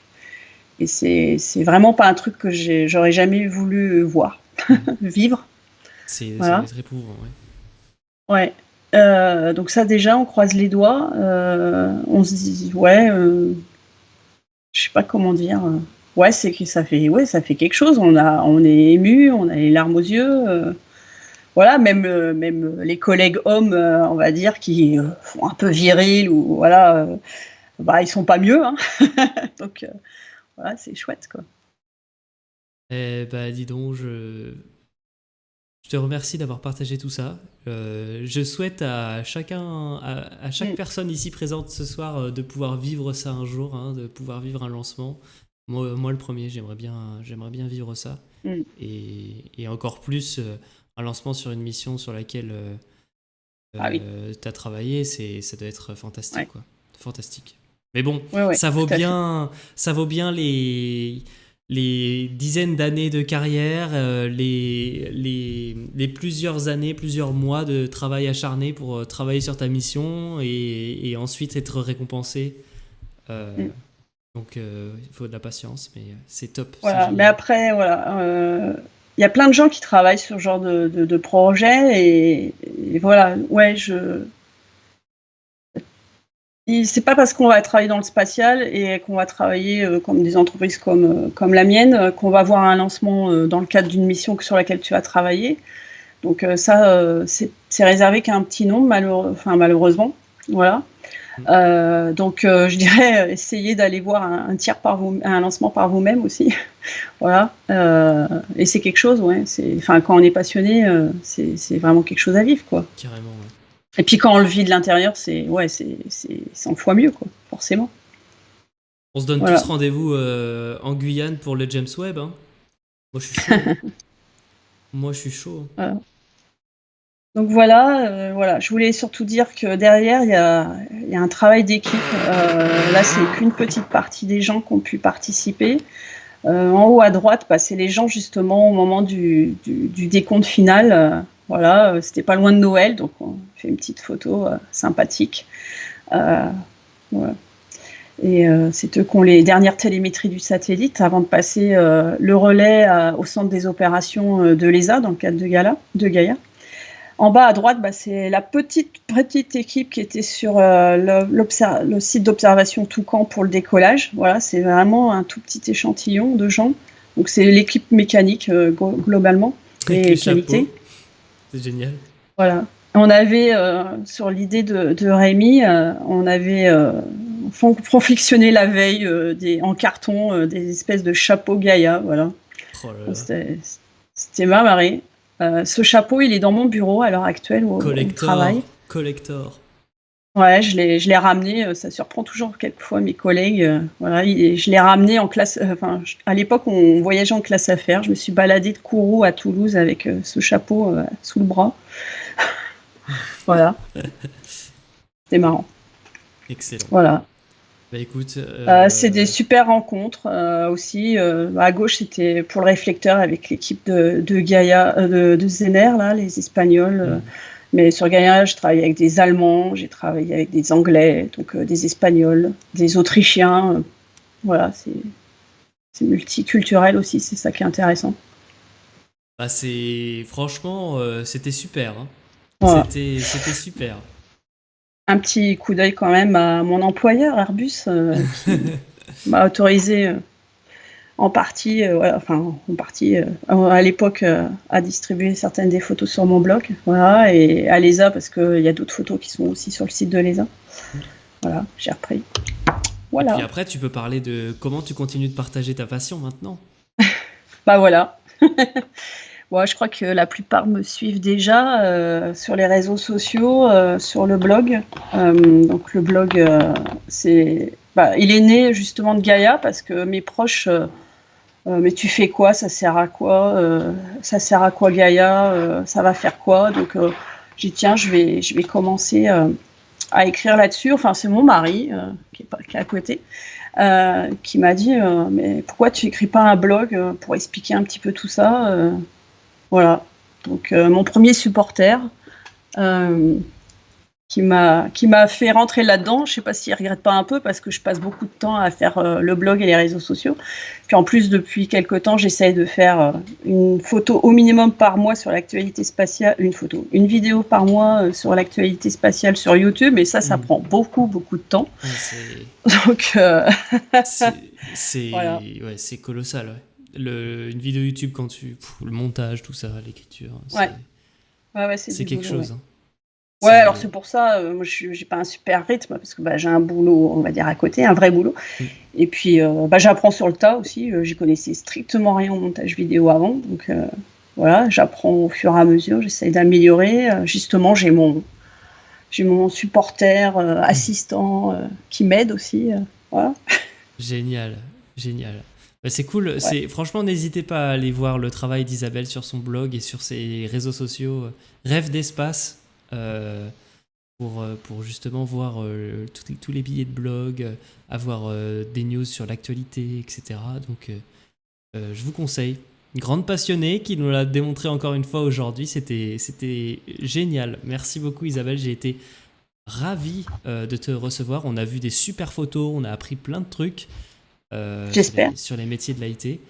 Et c'est vraiment pas un truc que j'aurais jamais voulu voir, vivre. Ça va être éprouvant, ouais. Donc ça, déjà, on croise les doigts. On se dit, je sais pas comment dire. Ouais, c'est que ça fait quelque chose. On est ému, on a les larmes aux yeux. Voilà, même les collègues hommes, on va dire, qui font un peu viril ou voilà, ils sont pas mieux. Hein. Donc voilà, c'est chouette, quoi. Eh bah, dis donc, je te remercie d'avoir partagé tout ça. Je souhaite à chaque personne ici présente ce soir de pouvoir vivre ça un jour, hein, de pouvoir vivre un lancement. Moi le premier, j'aimerais bien vivre ça. Et encore plus un lancement sur une mission sur laquelle tu as travaillé, ça doit être fantastique, quoi. Fantastique. Mais bon, ça vaut bien les dizaines d'années de carrière, les plusieurs années, plusieurs mois de travail acharné pour travailler sur ta mission et ensuite être récompensé. Donc il faut de la patience, mais c'est top. Voilà, mais après, voilà, y a plein de gens qui travaillent sur ce genre de projet et voilà, c'est pas parce qu'on va travailler dans le spatial et qu'on va travailler comme des entreprises comme la mienne qu'on va avoir un lancement dans le cadre d'une mission sur laquelle tu vas travailler. Donc ça, c'est réservé qu'à un petit nombre, malheureusement. Voilà. Donc je dirais essayez d'aller voir un lancement par vous-même aussi. Voilà. Et c'est quelque chose, quand on est passionné, c'est vraiment quelque chose à vivre, quoi. Carrément, ouais. Et puis quand on le vit de l'intérieur, c'est 100 fois mieux, quoi, forcément. On se donne tous rendez-vous en Guyane pour le James Webb. Hein. Moi, je suis chaud. Moi, je suis chaud. Voilà. Donc voilà, je voulais surtout dire que derrière, il y a un travail d'équipe. Là, c'est qu'une petite partie des gens qui ont pu participer. En haut à droite, c'est les gens justement au moment du décompte final. Voilà, c'était pas loin de Noël, donc on fait une petite photo sympathique. Voilà. Et c'est eux qui ont les dernières télémétries du satellite avant de passer le relais au centre des opérations de l'ESA dans le cadre de Gaïa. En bas à droite, c'est la petite équipe qui était sur le site d'observation Toucan pour le décollage. Voilà, c'est vraiment un tout petit échantillon de gens. Donc c'est l'équipe mécanique globalement. Avec les chapeaux. C'est génial. Voilà. On avait, sur l'idée de Rémi, on avait confectionné la veille en carton des espèces de chapeaux Gaïa. Voilà. Oh là là. C'était marré. Ce chapeau, il est dans mon bureau à l'heure actuelle où on travaille. Collector. Ouais, je l'ai ramené, ça surprend toujours quelquefois mes collègues, voilà, je l'ai ramené en classe, enfin, à l'époque, on voyageait en classe affaires. Je me suis baladée de Kourou à Toulouse avec, ce chapeau, sous le bras. Voilà, c'était marrant. Excellent. Voilà. Bah écoute, C'est des super rencontres, aussi, à gauche, c'était pour le réflecteur avec l'équipe de Gaïa, de Zener là, les Espagnols, mais sur Gaïa, je travaillais avec des Allemands, j'ai travaillé avec des Anglais, donc des Espagnols, des Autrichiens, voilà, c'est multiculturel aussi, c'est ça qui est intéressant. bah c'est franchement, c'était super, hein. Voilà. C'était super. Un petit coup d'œil quand même à mon employeur Airbus, qui m'a autorisé, en partie, voilà, enfin en partie, à l'époque, à distribuer certaines des photos sur mon blog, voilà, et à l'ESA parce qu'il y a d'autres photos qui sont aussi sur le site de l'ESA. Voilà, j'ai repris. Et puis Voilà. après, tu peux parler de comment tu continues de partager ta passion maintenant. Bah voilà. Bon, je crois que la plupart me suivent déjà, sur les réseaux sociaux, sur le blog. Donc le blog, il est né justement de Gaïa parce que mes proches, mais tu fais quoi? Ça sert à quoi? Ça sert à quoi Gaïa? Ça va faire quoi? Donc j'ai dit tiens, je vais commencer à écrire là-dessus. Enfin, c'est mon mari qui est à côté, qui m'a dit mais pourquoi tu écris pas un blog pour expliquer un petit peu tout ça? Voilà. Donc mon premier supporter euh, qui m'a fait rentrer là-dedans. Je sais pas s'il regrette pas un peu parce que je passe beaucoup de temps à faire le blog et les réseaux sociaux. Puis en plus, depuis quelques temps, j'essaye de faire une photo au minimum par mois sur l'actualité spatiale, une vidéo par mois sur l'actualité spatiale sur YouTube. Et ça prend beaucoup, beaucoup de temps. Ouais, c'est Donc voilà. ouais, c'est colossal. Ouais. Une vidéo YouTube quand le montage, tout ça, l'écriture, Ouais, ouais, c'est c'est du quelque boulot. Ouais. chose. Hein. Ouais, alors C'est c'est pour ça, moi j'ai pas un super rythme parce que j'ai un boulot, on va dire à côté, un vrai boulot. Et puis j'apprends sur le tas aussi. J'y connaissais strictement rien au montage vidéo avant, donc voilà, j'apprends au fur et à mesure. J'essaye d'améliorer. Justement, j'ai mon supporter assistant qui m'aide aussi. Voilà. génial, génial. Bah, c'est cool. Ouais. Franchement, n'hésitez pas à aller voir le travail d'Isabelle sur son blog et sur ses réseaux sociaux. Rêve d'espace. Pour justement voir tous les billets de blog, avoir des news sur l'actualité, etc. Donc je vous conseille. Une grande passionnée qui nous l'a démontré encore une fois aujourd'hui. C'était génial. Merci beaucoup Isabelle, j'ai été ravi de te recevoir. On a vu des super photos, on a appris plein de trucs J'espère. sur les métiers de l'IT.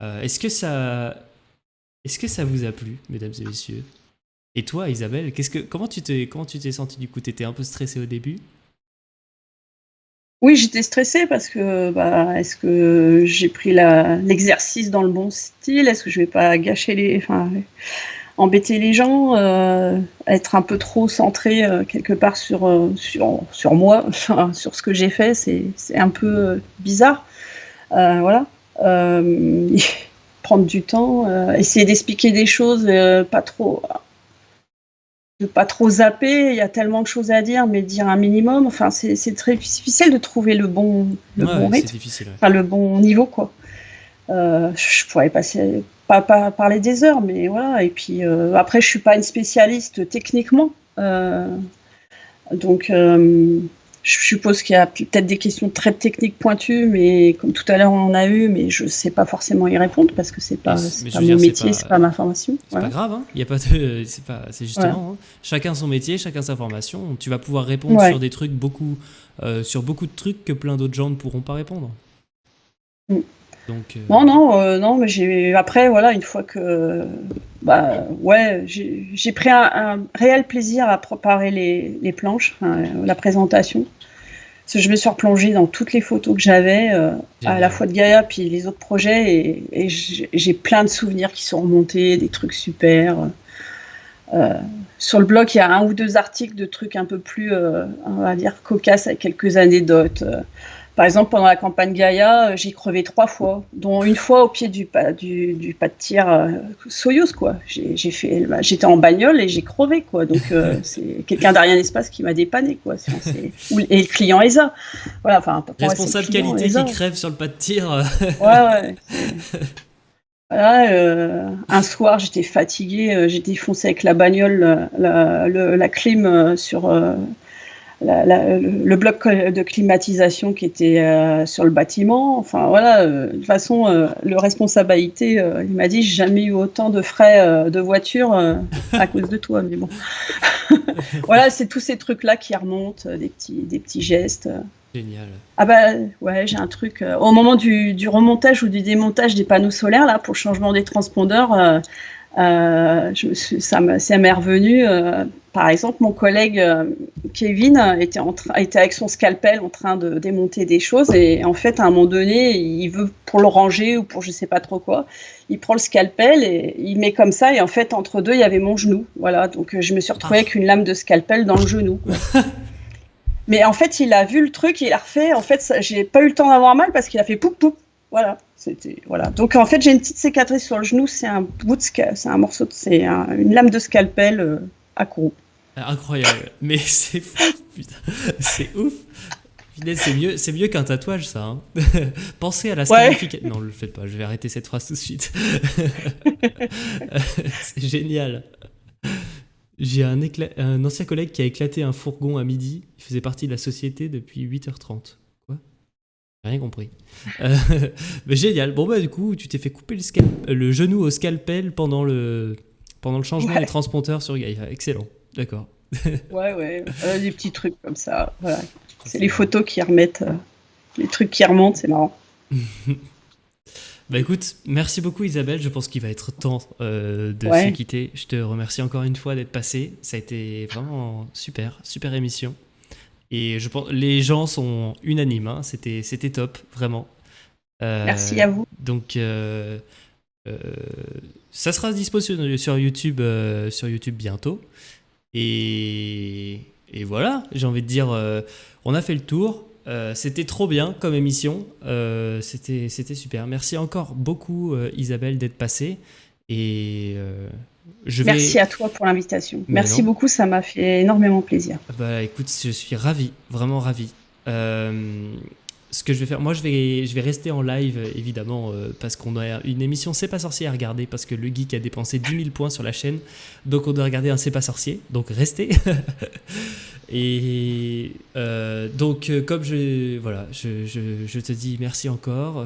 Est-ce que ça vous a plu, mesdames et messieurs? Et toi, Isabelle, comment tu t'es sentie du coup? T'étais un peu stressée au début? Oui, j'étais stressée parce que est-ce que j'ai pris l'exercice dans le bon style? Est-ce que je vais pas embêter les gens, être un peu trop centrée quelque part sur moi, enfin, sur ce que j'ai fait, c'est un peu bizarre. Voilà. Euh, Prendre du temps, essayer d'expliquer des choses, de pas trop zapper. Il y a tellement de choses à dire, mais dire un minimum. Enfin, c'est très difficile de trouver le bon Ouais, c'est rythme, difficile. Ouais. enfin le bon niveau, quoi. Je pourrais pas parler des heures, mais voilà. Et puis après, je suis pas une spécialiste techniquement, donc je suppose qu'il y a peut-être des questions très techniques pointues, mais comme tout à l'heure on en a eu, mais je sais pas forcément y répondre parce que c'est pas Mais je veux mon dire, métier, c'est pas ma formation. c'est Voilà. pas grave, hein. Y a pas de, c'est Voilà. justement, hein. Chacun son métier, chacun sa formation. Tu vas pouvoir répondre Ouais. sur des trucs sur beaucoup de trucs que plein d'autres gens ne pourront pas répondre. Mm. Donc, Non, mais après, voilà, une fois que, ouais, j'ai pris un réel plaisir à préparer les planches, enfin, la présentation. Parce que je me suis replongée dans toutes les photos que j'avais, à la génial. fois de Gaïa puis les autres projets, et j'ai plein de souvenirs qui sont remontés, des trucs super. Sur le blog, il y a 1 ou 2 articles de trucs un peu plus, on va dire, cocasses avec quelques anecdotes. Par exemple, pendant la campagne Gaïa, j'ai crevé 3 fois, dont une fois au pied du pas de tir Soyouz, quoi. J'étais en bagnole et j'ai crevé, quoi. Donc, c'est quelqu'un d'Ariane Espace qui m'a dépanné, quoi. Et le client ESA. Voilà, enfin, Responsable qualité qui crève sur le pas de tir. Ouais. Voilà, un soir, j'étais fatiguée, j'ai défoncé avec la bagnole la clim sur le bloc de climatisation qui était sur le bâtiment. Enfin voilà, de toute façon, le responsable IT, il m'a dit j'ai jamais eu autant de frais de voiture à cause de toi. Mais bon, voilà, c'est tous ces trucs-là qui remontent, des petits gestes. Génial. Ah bah ouais, j'ai un truc. Au moment du remontage ou du démontage des panneaux solaires là pour le changement des transpondeurs. Ça m'est revenu. Par exemple, mon collègue Kevin était avec son scalpel en train de démonter des choses et en fait, à un moment donné, il veut pour le ranger ou pour je sais pas trop quoi, il prend le scalpel et il met comme ça et en fait, entre deux, il y avait mon genou. Voilà, donc je me suis retrouvée avec une lame de scalpel dans le genou, quoi. Mais en fait, il a vu le truc, il a refait. En fait, j'ai pas eu le temps d'avoir mal parce qu'il a fait poup poup. Voilà, voilà. Donc en fait, j'ai une petite cicatrice sur le genou. C'est un bout de c'est un morceau, une lame de scalpel accro. Incroyable, mais c'est fou, putain, c'est ouf. C'est mieux qu'un tatouage, ça. Hein. Pensez à la scarification. Non, ne le faites pas. Je vais arrêter cette phrase tout de suite. C'est génial. J'ai un ancien collègue qui a éclaté un fourgon à midi. Il faisait partie de la société depuis 8h30. Quoi ? J'ai rien compris. Mais génial. Bon, bah, du coup, tu t'es fait couper le genou au scalpel pendant le changement des transpondeurs sur Gaïa. Excellent. D'accord. Ouais. Des petits trucs comme ça. Voilà. C'est les photos qui remettent. Les trucs qui remontent, c'est marrant. Bah écoute, merci beaucoup Isabelle, je pense qu'il va être temps de se quitter. Je te remercie encore une fois d'être passée, ça a été vraiment super émission. Et je pense les gens sont unanimes, hein. C'était top, vraiment. Merci à vous. Donc ça sera disponible sur YouTube bientôt. Et voilà, j'ai envie de dire, on a fait le tour. C'était trop bien comme émission, c'était super. Merci encore beaucoup Isabelle d'être passée et merci à toi pour l'invitation. Merci beaucoup, ça m'a fait énormément plaisir. Bah écoute, je suis ravi, vraiment ravi. Ce que je vais faire, moi je vais rester en live évidemment parce qu'on a une émission C'est pas sorcier à regarder parce que le geek a dépensé 10 000 points sur la chaîne, donc on doit regarder un C'est pas sorcier, donc restez. Et donc comme je te dis merci encore.